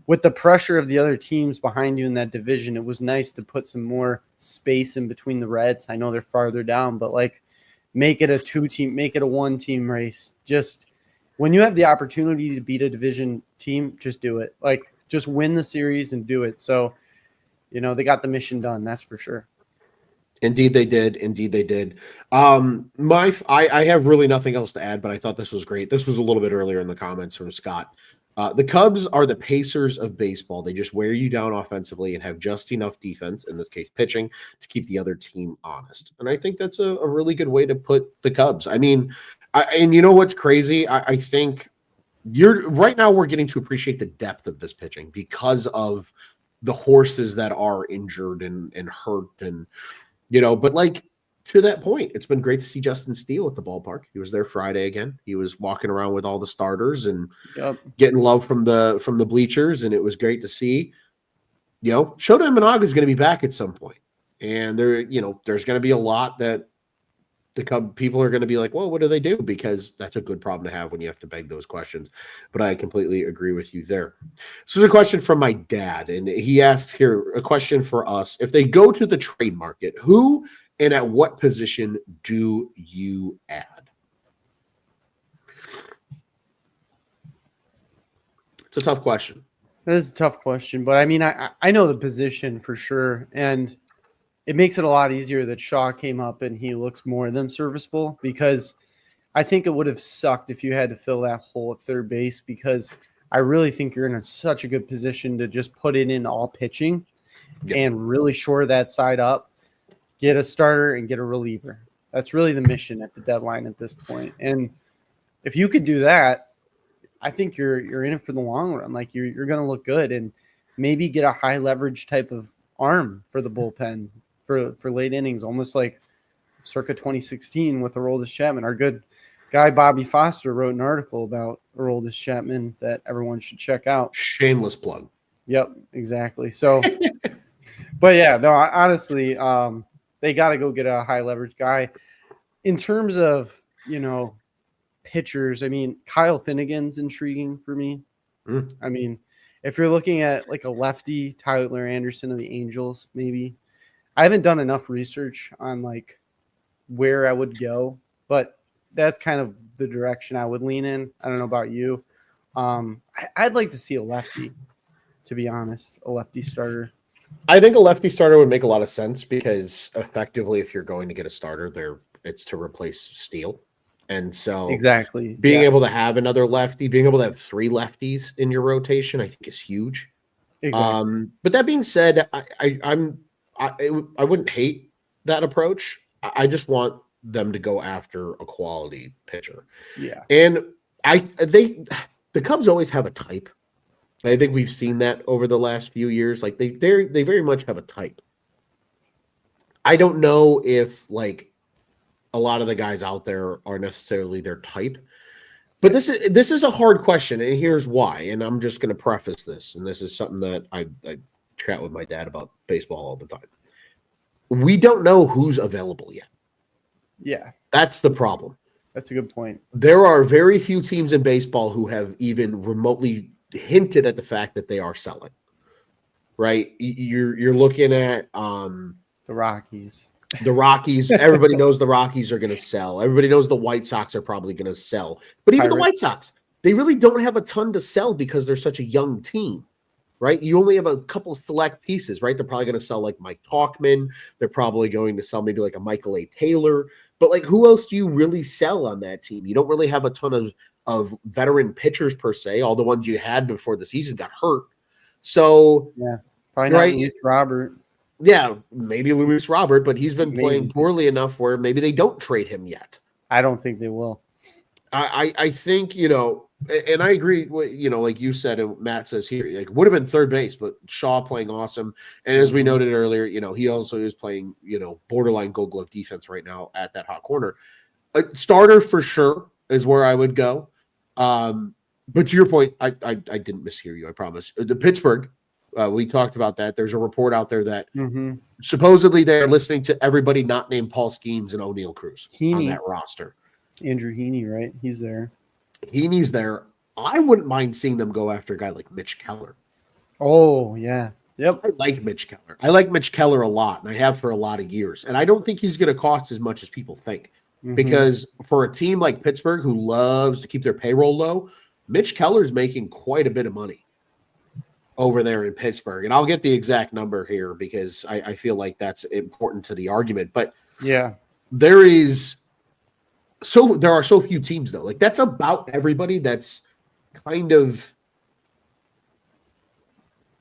with the pressure of the other teams behind you in that division, it was nice to put some more space in between the Reds. I know they're farther down, but like make it a 2-team, make it a 1-team race. Just when you have the opportunity to beat a division team, just do it. Like just win the series and do it. So, you know, they got the mission done. That's for sure. Indeed, they did. Indeed, they did. I have really nothing else to add, but I thought this was great. This was a little bit earlier in the comments from Scott. The Cubs are the Pacers of baseball. They just wear you down offensively and have just enough defense, in this case pitching, to keep the other team honest. And I think that's a really good way to put the Cubs. I mean, and you know what's crazy? I think right now we're getting to appreciate the depth of this pitching because of the horses that are injured and hurt and – you know, but like to that point, it's been great to see Justin Steele at the ballpark. He was there Friday again. He was walking around with all the starters and getting love from the bleachers, and it was great to see. You know, Shota Imanaga is going to be back at some point, and there's going to be a lot that the Cub people are going to be like, well, what do they do? Because that's a good problem to have when you have to beg those questions. But I completely agree with you there. So there's a question from my dad, and he asks here a question for us. If they go to the trade market, who and at what position do you add? It's a tough question. That is a tough question, but I mean, I know the position for sure, and it makes it a lot easier that Shaw came up and he looks more than serviceable, because I think it would have sucked if you had to fill that hole at third base, because I really think you're in such a good position to just put it in all pitching and really shore that side up, get a starter and get a reliever. That's really the mission at the deadline at this point. And if you could do that, I think you're in it for the long run. Like you're going to look good and maybe get a high leverage type of arm for the bullpen for late innings, almost like circa 2016 with Aroldis Chapman. Our good guy Bobby Foster wrote an article about Aroldis Chapman that everyone should check out. Shameless plug. Yep, exactly. So, but yeah, no, honestly, they got to go get a high leverage guy. In terms of, you know, pitchers, I mean, Kyle Finnegan's intriguing for me. I mean, if you're looking at like a lefty, Tyler Anderson of the Angels, maybe. I haven't done enough research on like where I would go, but that's kind of the direction I would lean in. I don't know about you. I'd like to see a lefty, to be honest, a lefty starter. I think a lefty starter would make a lot of sense because effectively, if you're going to get a starter, it's to replace Steele. And so exactly being able to have another lefty, being able to have 3 lefties in your rotation, I think is huge. Exactly. But that being said, I wouldn't hate that approach. I just want them to go after a quality pitcher. Yeah. And the Cubs always have a type. I think we've seen that over the last few years. Like they very much have a type. I don't know if like a lot of the guys out there are necessarily their type. But this is a hard question, and here's why. And I'm just going to preface this, and this is something that I chat with my dad about baseball all the time. We don't know who's available yet. Yeah. That's the problem. That's a good point. There are very few teams in baseball who have even remotely hinted at the fact that they are selling. Right? You're looking at the Rockies. The Rockies, everybody knows the Rockies are going to sell. Everybody knows the White Sox are probably going to sell. But even the White Sox, they really don't have a ton to sell because they're such a young team, right? You only have a couple of select pieces, right? They're probably going to sell like Mike Tauchman. They're probably going to sell maybe like a Michael A. Taylor. But like who else do you really sell on that team? You don't really have a ton of veteran pitchers per se. All the ones you had before the season got hurt. So, yeah, probably not Luis Robert. Yeah, maybe Luis Robert, but he's been playing poorly enough where maybe they don't trade him yet. I don't think they will. I think, and I agree with, like you said, and Matt says here, like would have been third base, but Shaw playing awesome. And as we noted earlier, he also is playing, borderline gold glove defense right now at that hot corner. A starter for sure is where I would go. But to your point, I didn't mishear you, I promise. The Pittsburgh, we talked about that. There's a report out there that supposedly they're listening to everybody not named Paul Skeens and O'Neal Cruz on that roster. Andrew Heaney, right? He's there. Heaney's there. I wouldn't mind seeing them go after a guy like Mitch Keller. Oh, yeah. Yep. I like Mitch Keller. I like Mitch Keller a lot, and I have for a lot of years. And I don't think he's going to cost as much as people think. Because for a team like Pittsburgh who loves to keep their payroll low, Mitch Keller's making quite a bit of money over there in Pittsburgh. And I'll get the exact number here because I feel like that's important to the argument. But yeah, there are so few teams though. Like that's about everybody that's kind of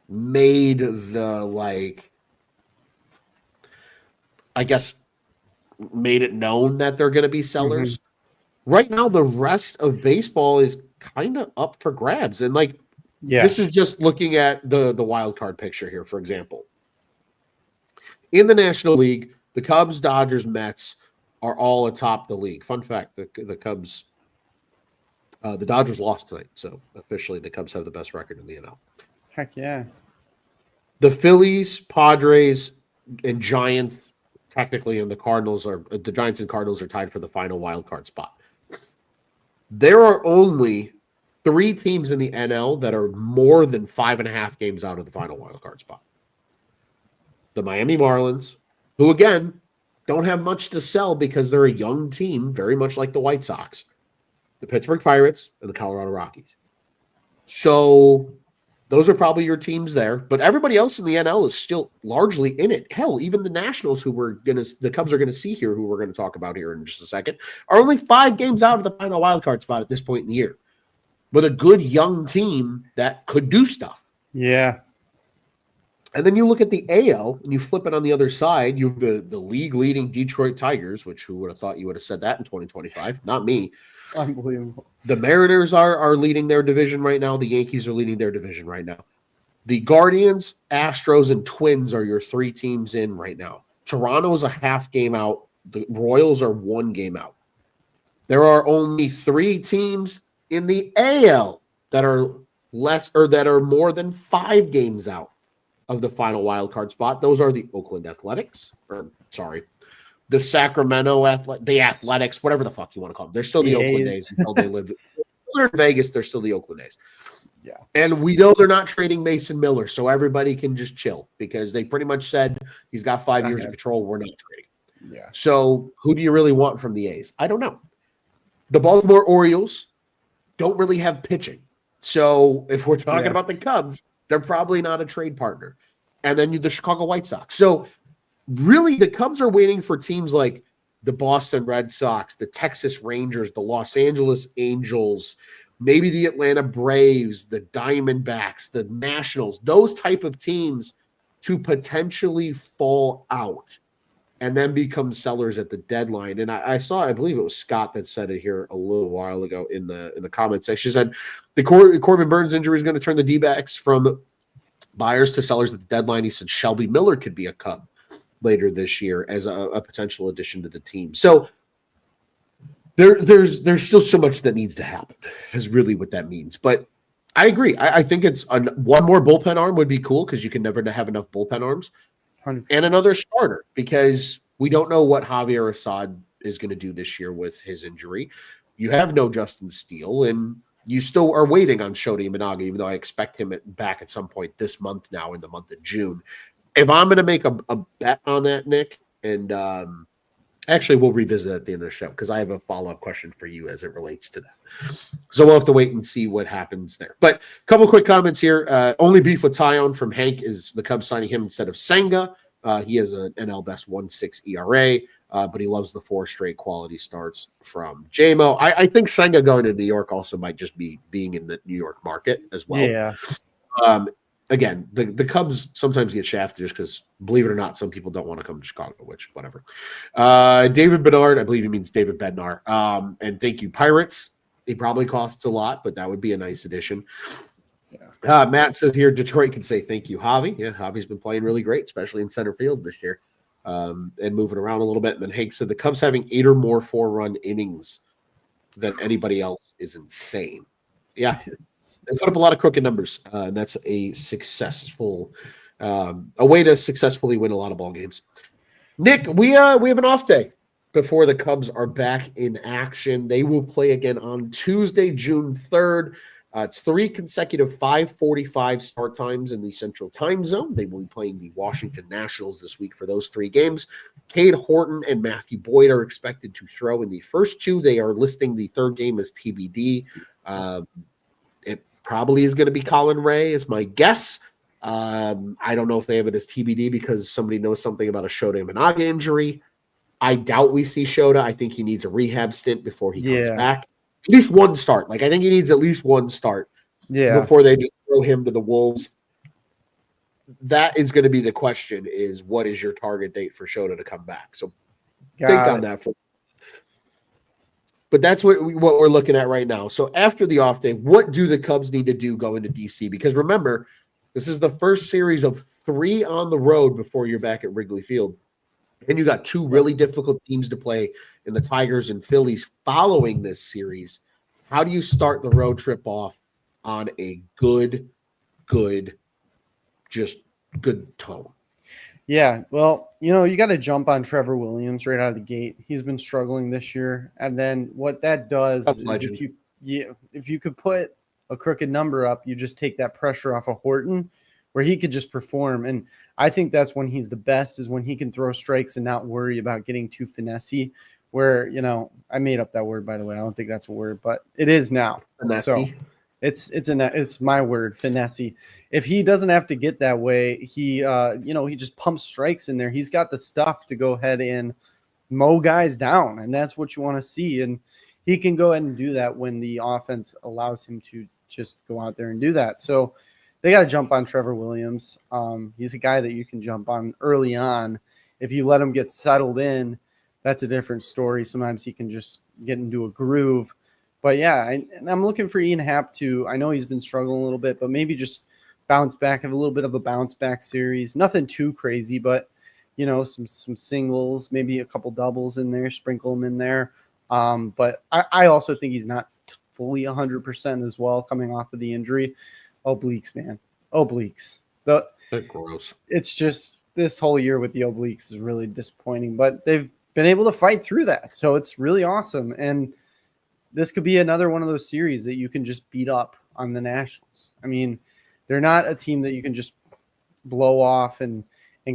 made the made it known that they're going to be sellers. Right now, the rest of baseball is kind of up for grabs. And this is just looking at the wild card picture here, for example. In the National League, the Cubs, Dodgers, Mets are all atop the league. Fun fact, the Cubs, the Dodgers lost tonight. So officially the Cubs have the best record in the NL. Heck yeah. The Phillies, Padres, and Giants, technically, and the Giants and Cardinals are tied for the final wild card spot. There are only 3 teams in the NL that are more than 5.5 games out of the final wild card spot. The Miami Marlins, who again don't have much to sell because they're a young team, very much like the White Sox. The Pittsburgh Pirates and the Colorado Rockies. So those are probably your teams there, but everybody else in the NL is still largely in it. Hell, even the Nationals, the Cubs are going to see here, who we're going to talk about here in just a second, are only 5 games out of the final wild card spot at this point in the year, with a good young team that could do stuff. Yeah. And then you look at the AL and you flip it on the other side. You have the league leading Detroit Tigers, which who would have thought you would have said that in 2025? Not me. Unbelievable. The Mariners are leading their division right now. The Yankees are leading their division right now. The Guardians, Astros, and Twins are your 3 teams in right now. Toronto is a half game out. The Royals are 1 game out. There are only 3 teams in the AL that are more than 5 games out of the final wild card spot. Those are the Oakland Athletics. The Sacramento Athletics, whatever the fuck you want to call them. They're still the Oakland A's until they live. They're in Vegas. They're still the Oakland A's. Yeah. And we know they're not trading Mason Miller, so everybody can just chill because they pretty much said he's got 5 years of control. We're not trading. Yeah. So who do you really want from the A's? I don't know. The Baltimore Orioles don't really have pitching. So if we're talking about the Cubs, they're probably not a trade partner. And then the Chicago White Sox. So really, the Cubs are waiting for teams like the Boston Red Sox, the Texas Rangers, the Los Angeles Angels, maybe the Atlanta Braves, the Diamondbacks, the Nationals, those type of teams to potentially fall out and then become sellers at the deadline. And I believe it was Scott that said it here a little while ago in the comment section. She said the Corbin Burns injury is going to turn the D-backs from buyers to sellers at the deadline. He said Shelby Miller could be a Cub later this year as a potential addition to the team. So there's still so much that needs to happen is really what that means. But I agree. I think it's one more bullpen arm would be cool because you can never have enough bullpen arms 100%. And another starter because we don't know what Javier Assad is going to do this year with his injury. You have no Justin Steele and you still are waiting on Shota Imanaga, even though I expect him back at some point this month now in the month of June. If I'm going to make a bet on that, Nick, and actually we'll revisit that at the end of the show because I have a follow-up question for you as it relates to that. So we'll have to wait and see what happens there. But a couple quick comments here. Only beef with Tyon from Hank is the Cubs signing him instead of Senga. He has an NL best 1.6 ERA, but he loves the 4 straight quality starts from JMO. I think Senga going to New York also might just be being in the New York market as well. Yeah. Again, the Cubs sometimes get shafted just because, believe it or not, some people don't want to come to Chicago, which, whatever. David Bedard, I believe he means David Bednar. And thank you, Pirates. He probably costs a lot, but that would be a nice addition. Yeah. Matt says here, Detroit can say thank you, Javi. Yeah, Javi's been playing really great, especially in center field this year, and moving around a little bit. And then Hank said the Cubs having 8 or more 4-run innings than anybody else is insane. Yeah, they put up a lot of crooked numbers. That's a successful, a way to successfully win a lot of ball games. Nick, we have an off day before the Cubs are back in action. They will play again on Tuesday, June 3rd. It's 3 consecutive 5:45 start times in the Central Time Zone. They will be playing the Washington Nationals this week for those 3 games. Cade Horton and Matthew Boyd are expected to throw in the first 2. They are listing the third game as TBD. It probably is going to be Colin Ray, is my guess. I don't know if they have it as TBD because somebody knows something about a Shota Imanaga injury. I doubt we see Shota. I think he needs a rehab stint before he comes back. At least one start. Like, I think he needs at least one start before they just throw him to the Wolves. That is going to be the question, is what is your target date for Shota to come back? So think on that. But that's what we're looking at right now. So after the off day, what do the Cubs need to do going to DC? Because remember, this is the first series of 3 on the road before you're back at Wrigley Field. And you got 2 really difficult teams to play in the Tigers and Phillies following this series. How do you start the road trip off on a good tone? Yeah, well, you got to jump on Trevor Williams right out of the gate. He's been struggling this year, and then what that does is if you could put a crooked number up, you just take that pressure off of Horton, where he could just perform. And I think that's when he's the best, is when he can throw strikes and not worry about getting too finessey. Where, I made up that word, by the way. I don't think that's a word, but it is now. Finessey. So it's my word, finessey. If he doesn't have to get that way, he just pumps strikes in there. He's got the stuff to go ahead and mow guys down, and that's what you want to see. And he can go ahead and do that when the offense allows him to just go out there and do that. So they got to jump on Trevor Williams. He's a guy that you can jump on early on. If you let him get settled in, that's a different story. Sometimes he can just get into a groove. But yeah, and I'm looking for Ian Happ to, I know he's been struggling a little bit, but maybe just bounce back, have a little bit of a bounce back series. Nothing too crazy, but some singles, maybe a couple doubles in there, sprinkle them in there. But I also think he's not fully 100% as well, coming off of the injury. Obliques, man. Obliques. That's gross. It's just this whole year with the obliques is really disappointing, but they've been able to fight through that. So it's really awesome. And this could be another one of those series that you can just beat up on the Nationals. I mean, they're not a team that you can just blow off and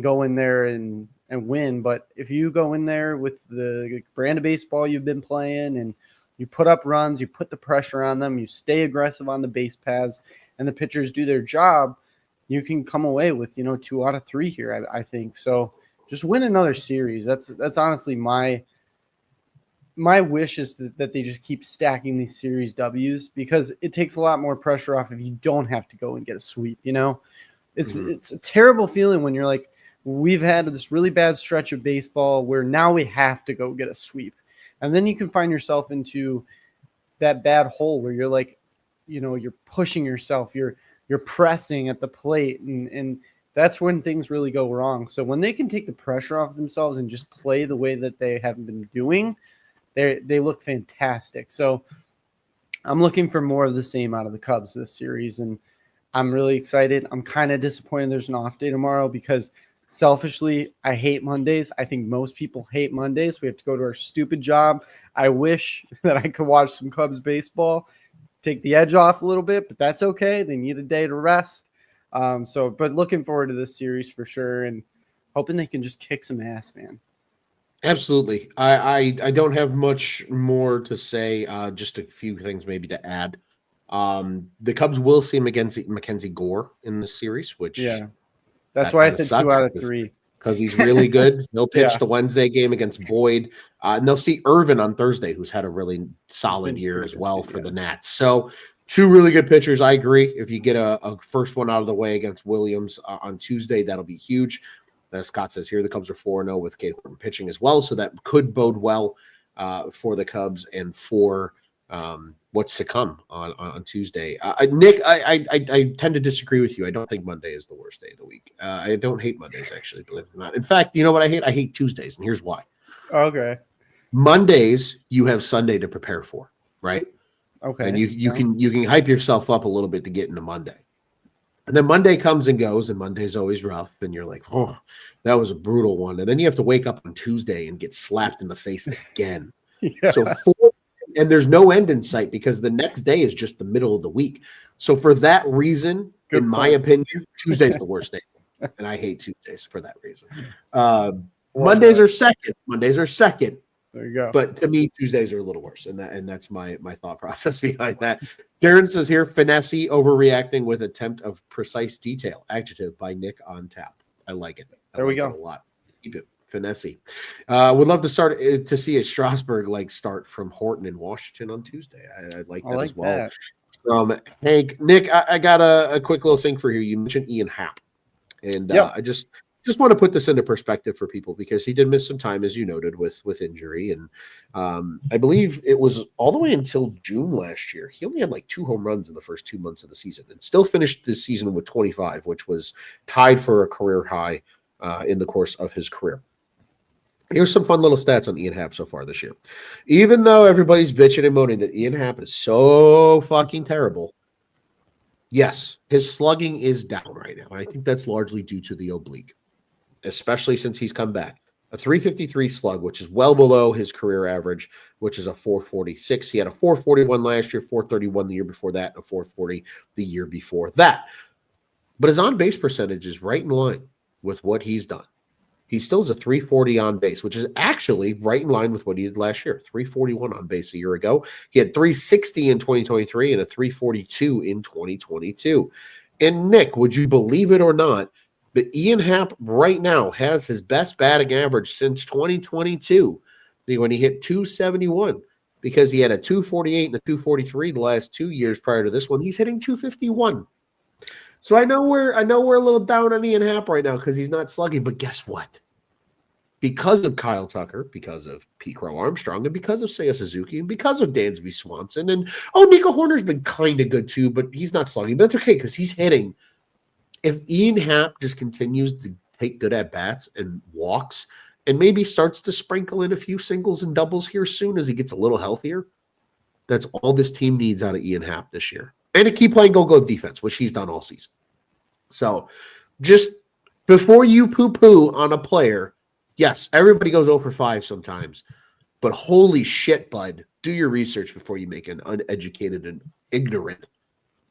go in there and win. But if you go in there with the brand of baseball you've been playing and you put up runs, you put the pressure on them, you stay aggressive on the base paths, and the pitchers do their job, you can come away with, 2 out of 3 here, I think. So just win another series. That's honestly my wish, is that they just keep stacking these series W's, because it takes a lot more pressure off if you don't have to go and get a sweep. It's a terrible feeling when you're like, we've had this really bad stretch of baseball where now we have to go get a sweep. And then you can find yourself into that bad hole where you're like, you're pushing yourself, you're pressing at the plate, and that's when things really go wrong. So when they can take the pressure off themselves and just play the way that they have been doing, they look fantastic. So I'm looking for more of the same out of the Cubs this series, and I'm really excited. I'm kind of disappointed there's an off day tomorrow, because selfishly, I hate Mondays. I think most people hate Mondays. We have to go to our stupid job. I wish that I could watch some Cubs baseball, take the edge off a little bit, but that's okay. They need a day to rest. But looking forward to this series for sure, and hoping they can just kick some ass, man. Absolutely. I don't have much more to say. Just a few things maybe to add. The Cubs will see Mackenzie Gore in this series, which that's why I said sucks, 2 out of 3. Because he's really good. He'll pitch the Wednesday game against Boyd. And they'll see Irvin on Thursday, who's had a really solid year as well for the Nats. So 2 really good pitchers. I agree. If you get a first one out of the way against Williams on Tuesday, that'll be huge. As Scott says here, the Cubs are 4-0 with Cade Horton pitching as well. So that could bode well for the Cubs and for what's to come on Tuesday. Nick, I tend to disagree with you. I don't think Monday is the worst day of the week. I don't hate Mondays, actually, believe it or not. In fact, you know what I hate? I hate Tuesdays, and here's why. Okay. Mondays, you have Sunday to prepare for, right? Okay. And you can hype yourself up a little bit to get into Monday. And then Monday comes and goes, and Monday's always rough, and you're like, oh, that was a brutal one. And then you have to wake up on Tuesday and get slapped in the face again. Yeah. So and there's no end in sight because the next day is just the middle of the week. So for that reason, Good in my point. opinion, Tuesday's the worst day. And I hate Tuesdays for that reason. Love Mondays that. are second. Mondays are second. There you go. But to me, Tuesdays are a little worse, and that's my thought process behind that. Darren says here, finesse overreacting with attempt of precise detail. Adjective by Nick on tap. I like it. There we go. A lot. Keep it finesse. Would love to start to see a Strasburg like start from Horton in Washington on Tuesday. I like that as well. That. From Hank, Nick, I got a quick little thing for you. You mentioned Ian Happ, and I just want to put this into perspective for people because he did miss some time, as you noted, with injury. And I believe it was all the way until June last year. He only had like 2 home runs in the first 2 months of the season and still finished the season with 25, which was tied for a career high in the course of his career. Here's some fun little stats on Ian Happ so far this year. Even though everybody's bitching and moaning that Ian Happ is so fucking terrible, yes, his slugging is down right now. And I think that's largely due to the oblique, especially since he's come back. A 353 slug, which is well below his career average, which is a 446. He had a 441 last year, 431 the year before that, and a 440 the year before that. But his on-base percentage is right in line with what he's done. He still has a 340 on base, which is actually right in line with what he did last year. 341 on base a year ago. He had 360 in 2023 and a 342 in 2022. And Nick, would you believe it or not, but Ian Happ right now has his best batting average since 2022 when he hit 271 because he had a 248 and a 243 the last 2 years prior to this one. He's hitting 251. So I know we're a little down on Ian Happ right now because he's not slugging, but guess what? Because of Kyle Tucker, because of Pete Crow Armstrong, and because of Seiya Suzuki, and because of Dansby Swanson, and Nico Horner's been kind of good too, but he's not slugging. But that's okay because he's hitting. If Ian Happ just continues to take good at-bats and walks and maybe starts to sprinkle in a few singles and doubles here soon as he gets a little healthier, that's all this team needs out of Ian Happ this year. And to keep playing gold glove defense, which he's done all season. So just before you poo-poo on a player, yes, everybody goes 0 for 5 sometimes, but holy shit, bud, do your research before you make an uneducated and ignorant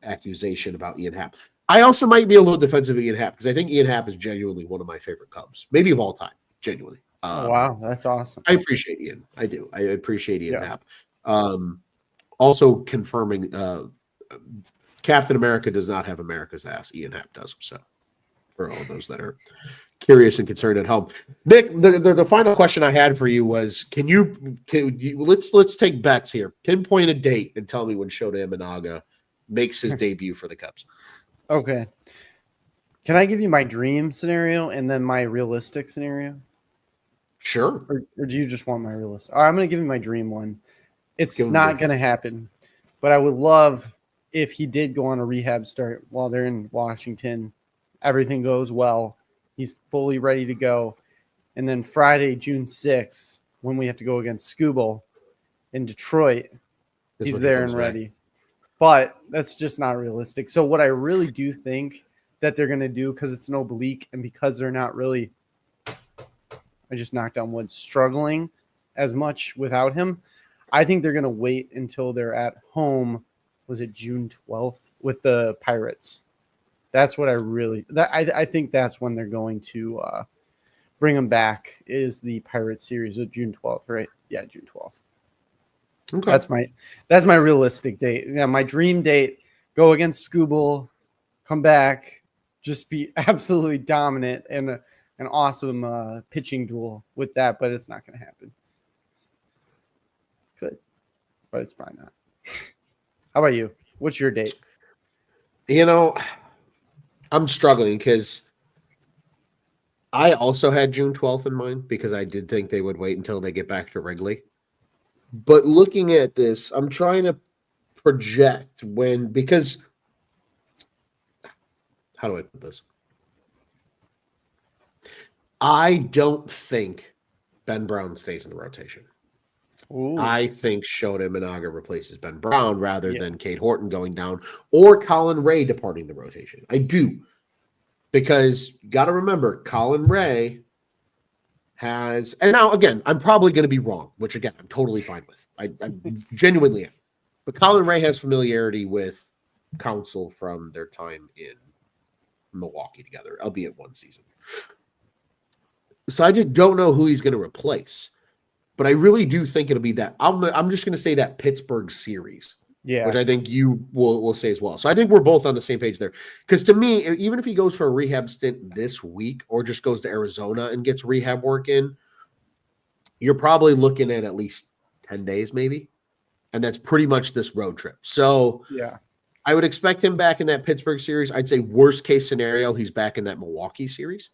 accusation about Ian Happ. I also might be a little defensive of Ian Happ because I think Ian Happ is genuinely one of my favorite Cubs, maybe of all time, genuinely. Wow, that's awesome. I appreciate Ian. I do. I appreciate Ian Yeah. Happ. Also confirming Captain America does not have America's ass. Ian Happ does. So for all those that are curious and concerned at home, Nick, the final question I had for you was: Can you let's take bets here. Pinpoint a date and tell me when Shota Imanaga makes his debut for the Cubs. Okay. Can I give you my dream scenario and then my realistic scenario? Sure. Or do you just want my realistic? All right, I'm going to give you my dream one. It's Give him not the- going to happen, but I would love if he did go on a rehab start while they're in Washington. Everything goes well. He's fully ready to go. And then Friday, June 6th, when we have to go against Skubal in Detroit, This he's one there comes and back. ready. But that's just not realistic. So what I really do think that they're going to do, because it's an oblique and because they're not really, I just knocked on wood, struggling as much without him, I think they're going to wait until they're at home. Was it June 12th with the Pirates? That's what I think that's when they're going to bring him back, is the Pirates series of June 12th, right? Yeah, June 12th. Okay. That's my realistic date. Yeah, my dream date: go against Skubal, come back, just be absolutely dominant, and an awesome pitching duel with that. But it's not going to happen. Good, but it's probably not. How about you? What's your date? I'm struggling because I also had June 12th in mind because I did think they would wait until they get back to Wrigley. But looking at this, I'm trying to project because how do I put this? I don't think Ben Brown stays in the rotation. Ooh, I think Shota Minaga replaces Ben Brown rather yeah. than Cade Horton going down or Colin Ray departing the rotation. I do. Because you got to remember, Colin Ray has, and now again, I'm probably going to be wrong, which again, I'm totally fine with. I genuinely am. But Colin Ray has familiarity with Council from their time in Milwaukee together, albeit one season. So I just don't know who he's going to replace. But I really do think it'll be that. I'm just going to say that Pittsburgh series, Yeah. which I think you will say as well. So I think we're both on the same page there. Because to me, even if he goes for a rehab stint this week or just goes to Arizona and gets rehab work in, you're probably looking at least 10 days maybe. And that's pretty much this road trip. So Yeah. I would expect him back in that Pittsburgh series. I'd say worst case scenario, he's back in that Milwaukee series.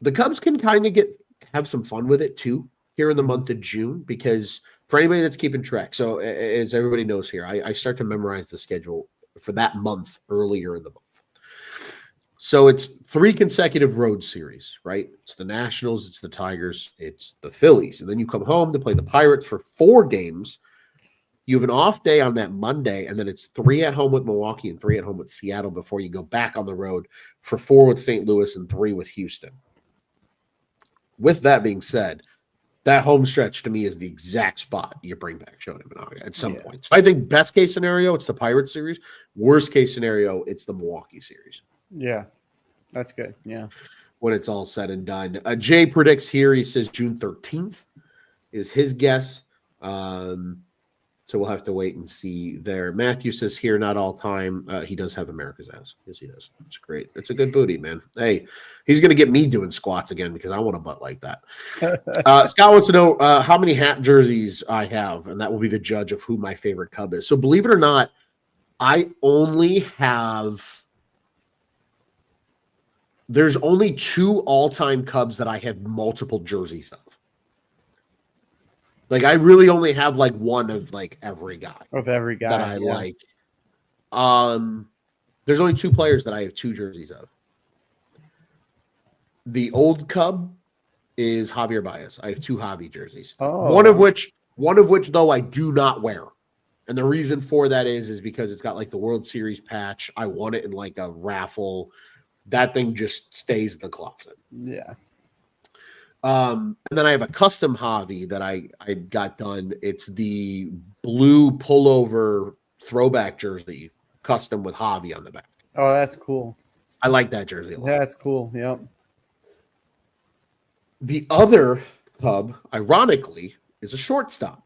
The Cubs can kind of have some fun with it too here in the month of June, because for anybody that's keeping track, so as everybody knows here, I start to memorize the schedule for that month earlier in the month. So it's 3 consecutive road series, right? It's the Nationals, it's the Tigers, it's the Phillies. And then you come home to play the Pirates for 4 games. You have an off day on that Monday, and then it's 3 at home with Milwaukee and 3 at home with Seattle before you go back on the road for 4 with St. Louis and 3 with Houston. With that being said, that home stretch to me is the exact spot you bring back Shota Minaga at some point. So I think best case scenario, it's the Pirates series. Worst case scenario, it's the Milwaukee series. Yeah. That's good. Yeah. When it's all said and done. Jay predicts here, he says June 13th is his guess. So we'll have to wait and see there. Matthew says here, not all time. He does have America's ass. Yes, he does. It's great. It's a good booty, man. Hey, he's going to get me doing squats again because I want a butt like that. Scott wants to know how many hat jerseys I have, and that will be the judge of who my favorite Cub is. So believe it or not, I only have – there's only 2 all-time Cubs that I have multiple jerseys of. Like, I really only have, like, one of, like, every guy. Of every guy. That I like. There's only 2 players that I have 2 jerseys of. The old Cub is Javier Baez. I have 2 Javi jerseys. Oh. One of which, though, I do not wear. And the reason for that is because it's got, like, the World Series patch. I won it in, like, a raffle. That thing just stays in the closet. Yeah. And then I have a custom Javi that I got done. It's the blue pullover throwback jersey, custom with Javi on the back. Oh, that's cool. I like that jersey a lot. That's cool. Yep. The other Cub, ironically, is a shortstop.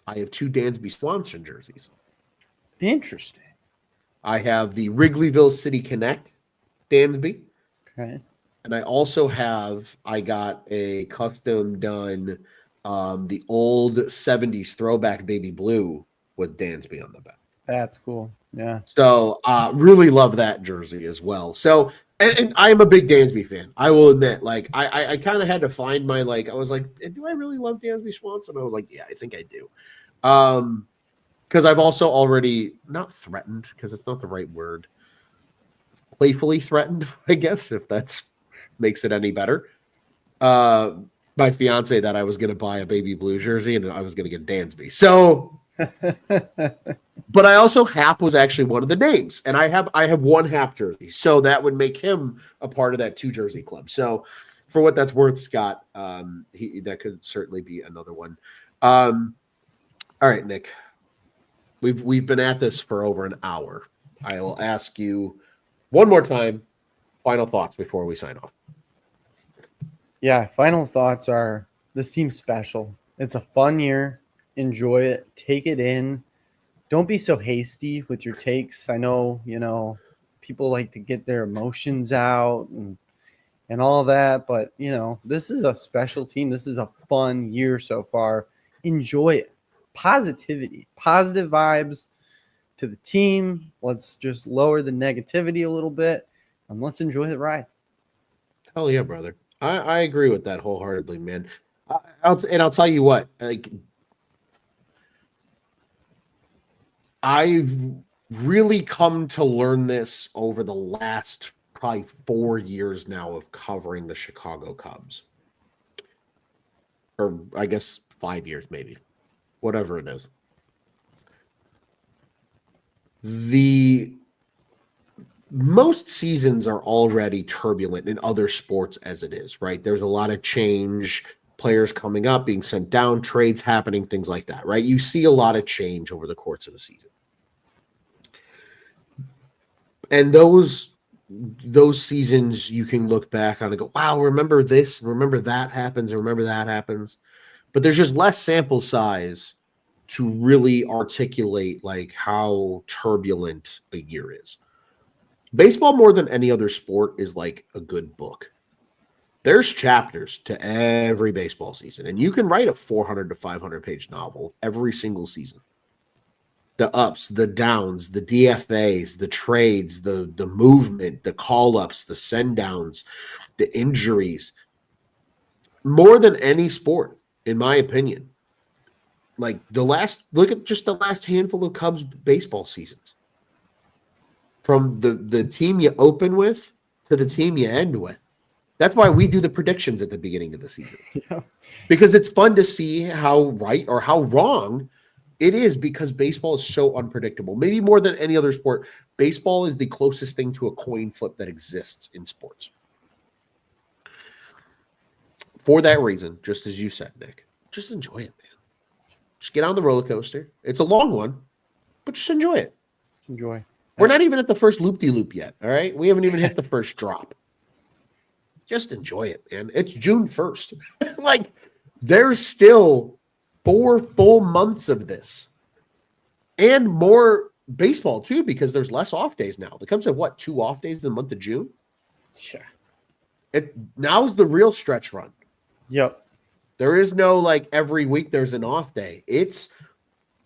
I have 2 Dansby Swanson jerseys. Interesting. I have the Wrigleyville City Connect Dansby. Okay. And I also I got a custom done, the old 70s throwback baby blue with Dansby on the back. That's cool. Yeah. So really love that jersey as well. So, and I am a big Dansby fan. I will admit, like, I kind of had to find my, like, I was like, do I really love Dansby Swanson? I was like, yeah, I think I do. Because I've also already, not threatened, because it's not the right word, playfully threatened, I guess, if that's makes it any better. My fiance that I was going to buy a baby blue jersey and I was going to get Dansby. So, but I also Hap was actually one of the names, and I have 1 Hap jersey, so that would make him a part of that 2 jersey club. So, for what that's worth, Scott, that could certainly be another one. All right, Nick, we've been at this for over an hour. I will ask you one more time. Final thoughts before we sign off. Yeah, final thoughts are this team's special. It's a fun year. Enjoy it. Take it in. Don't be so hasty with your takes. I know, people like to get their emotions out and all that, but, this is a special team. This is a fun year so far. Enjoy it. Positivity, positive vibes to the team. Let's just lower the negativity a little bit and let's enjoy the ride. Hell yeah, brother. I agree with that wholeheartedly, man. I'll tell you what, like I've really come to learn this over the last probably 4 years now of covering the Chicago Cubs. Or I guess 5 years, maybe, whatever it is. Most seasons are already turbulent in other sports as it is, right? There's a lot of change, players coming up, being sent down, trades happening, things like that, right? You see a lot of change over the course of a season. And those seasons you can look back on and go, wow, remember this, remember that happens, and remember that happens. But there's just less sample size to really articulate like how turbulent a year is. Baseball, more than any other sport, is like a good book. There's chapters to every baseball season, and you can write a 400 to 500 page novel every single season. The ups, the downs, the DFAs, the trades, the movement, the call-ups, the send-downs, the injuries. More than any sport, in my opinion. Like look at just the last handful of Cubs baseball seasons. From the team you open with to the team you end with. That's why we do the predictions at the beginning of the season. Yeah. Because it's fun to see how right or how wrong it is, because baseball is so unpredictable. Maybe more than any other sport, baseball is the closest thing to a coin flip that exists in sports. For that reason, just as you said, Nick, just enjoy it, man. Just get on the roller coaster. It's a long one, but just enjoy it. Enjoy. We're not even at the first loop-de-loop yet, all right? We haven't even hit the first drop. Just enjoy it, man. It's June 1st. Like, there's still 4 full months of this. And more baseball, too, because there's less off days now. The Cubs have, 2 off days in the month of June? Sure. Now's the real stretch run. Yep. There is no, like, every week there's an off day. It's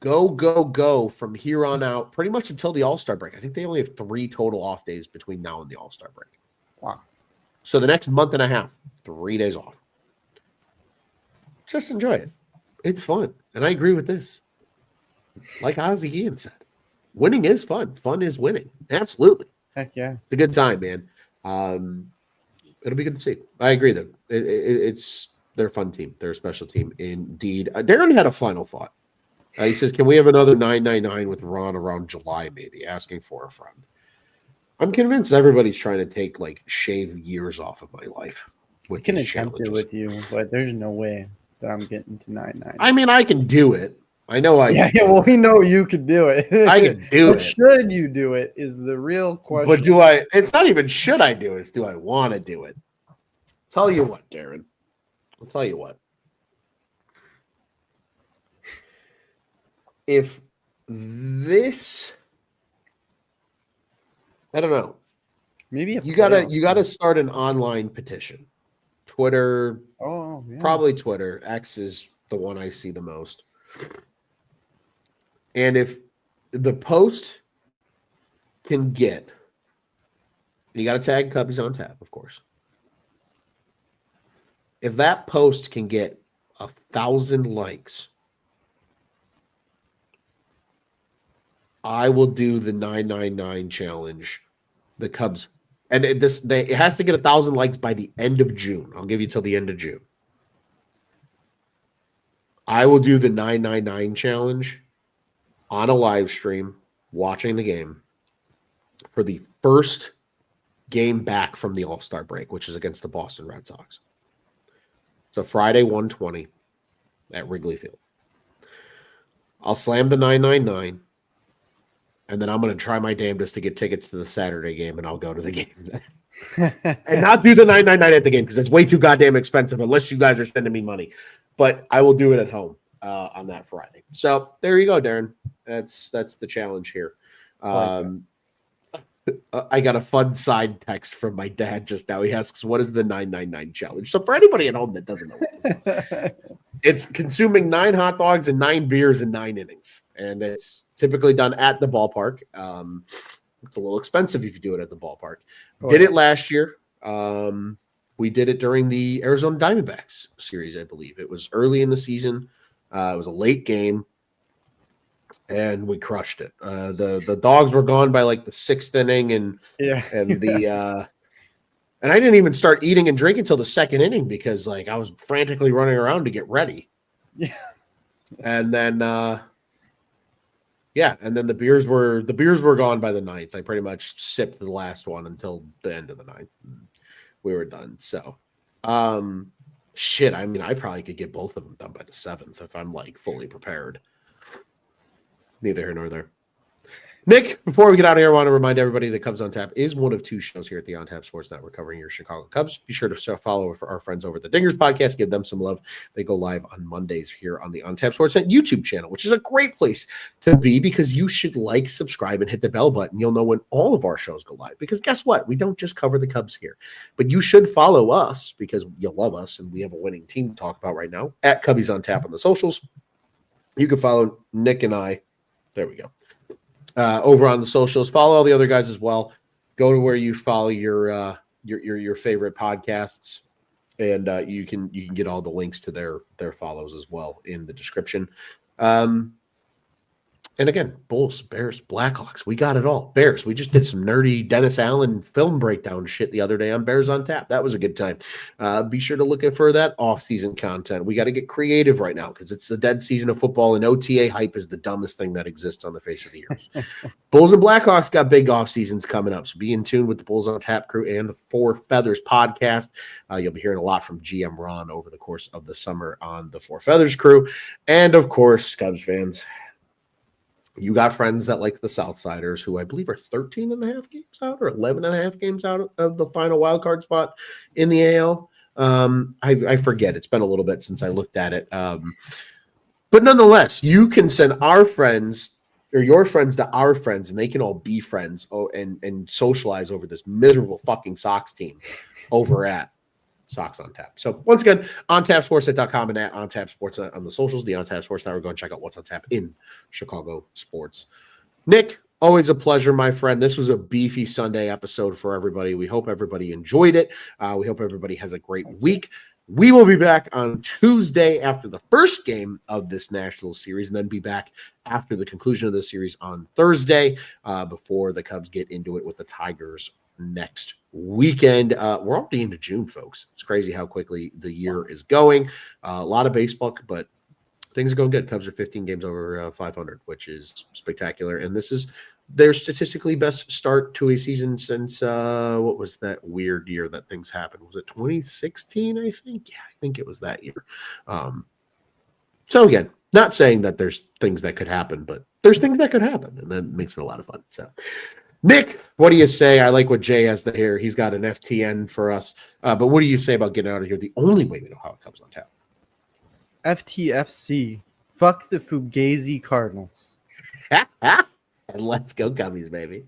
go, go, go from here on out, pretty much until the All-Star break. I think they only have 3 total off days between now and the All-Star break. Wow. So the next month and a half, 3 days off. Just enjoy it. It's fun. And I agree with this. Like Ozzy Ian said, winning is fun. Fun is winning. Absolutely. Heck yeah. It's a good time, man. It'll be good to see. I agree, though. They're a fun team. They're a special team indeed. Darren had a final thought. He says, can we have another 999 with Ron around July, maybe, asking for a friend? I'm convinced everybody's trying to take, like, shave years off of my life. I can attempt it with you, but there's no way that I'm getting to 999. I mean, I can do it. I know I can. Yeah, well, we know you can do it. I can do it. Should you do it is the real question. But it's not even should I do it, it's do I want to do it. Tell you what, Darren. I'll tell you what. If this, I don't know. Maybe you gotta start an online petition. Twitter, probably Twitter. X is the one I see the most. And if the post can get, you got to tag Cubbies on Tap, of course. If that post can get 1,000 likes, I will do the 999 challenge. The Cubs, and it has to get 1,000 likes by the end of June. I'll give you till the end of June. I will do the 999 challenge on a live stream, watching the game for the first game back from the All-Star break, which is against the Boston Red Sox. It's a Friday 1:20 at Wrigley Field. I'll slam the 999, and then I'm going to try my damnedest to get tickets to the Saturday game, and I'll go to the game. And not do the 999 at the game because it's way too goddamn expensive unless you guys are sending me money. But I will do it at home on that Friday. So there you go, Darren. That's the challenge here. I got a fun side text from my dad just now. He asks, what is the 999 challenge? So for anybody at home that doesn't know what this is, it's consuming 9 hot dogs and 9 beers in 9 innings. And it's typically done at the ballpark. It's a little expensive if you do it at the ballpark. Did it last year. We did it during the Arizona Diamondbacks series, I believe. It was early in the season. It was a late game, and we crushed it. The dogs were gone by like the 6th inning, and Yeah. and I didn't even start eating and drinking until the 2nd inning because like I was frantically running around to get ready. Yeah. And then the beers were gone by the 9th. I pretty much sipped the last one until the end of the 9th. We were done. So, shit. I mean, I probably could get both of them done by the 7th if I'm like fully prepared. Neither here nor there. Nick, before we get out of here, I want to remind everybody that Cubs on Tap is one of 2 shows here at the On Tap Sports Network covering your Chicago Cubs. Be sure to follow our friends over at the Dingers podcast. Give them some love. They go live on Mondays here on the On Tap Sports Net YouTube channel, which is a great place to be because you should like, subscribe, and hit the bell button. You'll know when all of our shows go live because guess what? We don't just cover the Cubs here, but you should follow us because you love us and we have a winning team to talk about right now at Cubbies on Tap on the socials. You can follow Nick and I. There we go. Over on the socials, follow all the other guys as well. Go to where you follow your favorite podcasts, and you can get all the links to their follows as well in the description. And again, Bulls, Bears, Blackhawks, we got it all. Bears, we just did some nerdy Dennis Allen film breakdown shit the other day on Bears on Tap. That was a good time. Be sure to look for that off-season content. We got to get creative right now because it's the dead season of football, and OTA hype is the dumbest thing that exists on the face of the earth. Bulls and Blackhawks got big off-seasons coming up, so be in tune with the Bulls on Tap crew and the Four Feathers podcast. You'll be hearing a lot from GM Ron over the course of the summer on the Four Feathers crew. And, of course, Cubs fans, you got friends that like the Southsiders, who I believe are 13 and a half games out or 11 and a half games out of the final wild card spot in the AL. I forget. It's been a little bit since I looked at it. But nonetheless, you can send our friends or your friends to our friends, and they can all be friends and socialize over this miserable fucking Sox team over at Sox on Tap. So once again, ontapsportsnet.com and at ontapsportsnet on the socials, the On Tap Sports Network. Go and check out what's on tap in Chicago sports. Nick, always a pleasure, my friend. This was a beefy Sunday episode for everybody. We hope everybody enjoyed it. We hope everybody has a great week. We will be back on Tuesday after the first game of this National Series, and then be back after the conclusion of the series on Thursday before the Cubs get into it with the Tigers next weekend. We're already into June, folks. It's crazy how quickly the year is going. A lot of baseball, but things are going good. Cubs are 15 games over 500, which is spectacular. And this is their statistically best start to a season since what was that weird year that things happened? Was it 2016? I think. Yeah, I think it was that year. So again, not saying that there's things that could happen, but there's things that could happen, and that makes it a lot of fun. So, Nick, what do you say? I like what Jay has here. He's got an FTN for us. But what do you say about getting out of here the only way we know how it comes on tap? FTFC. Fuck the Fugazi Cardinals. And let's go Gummies, baby.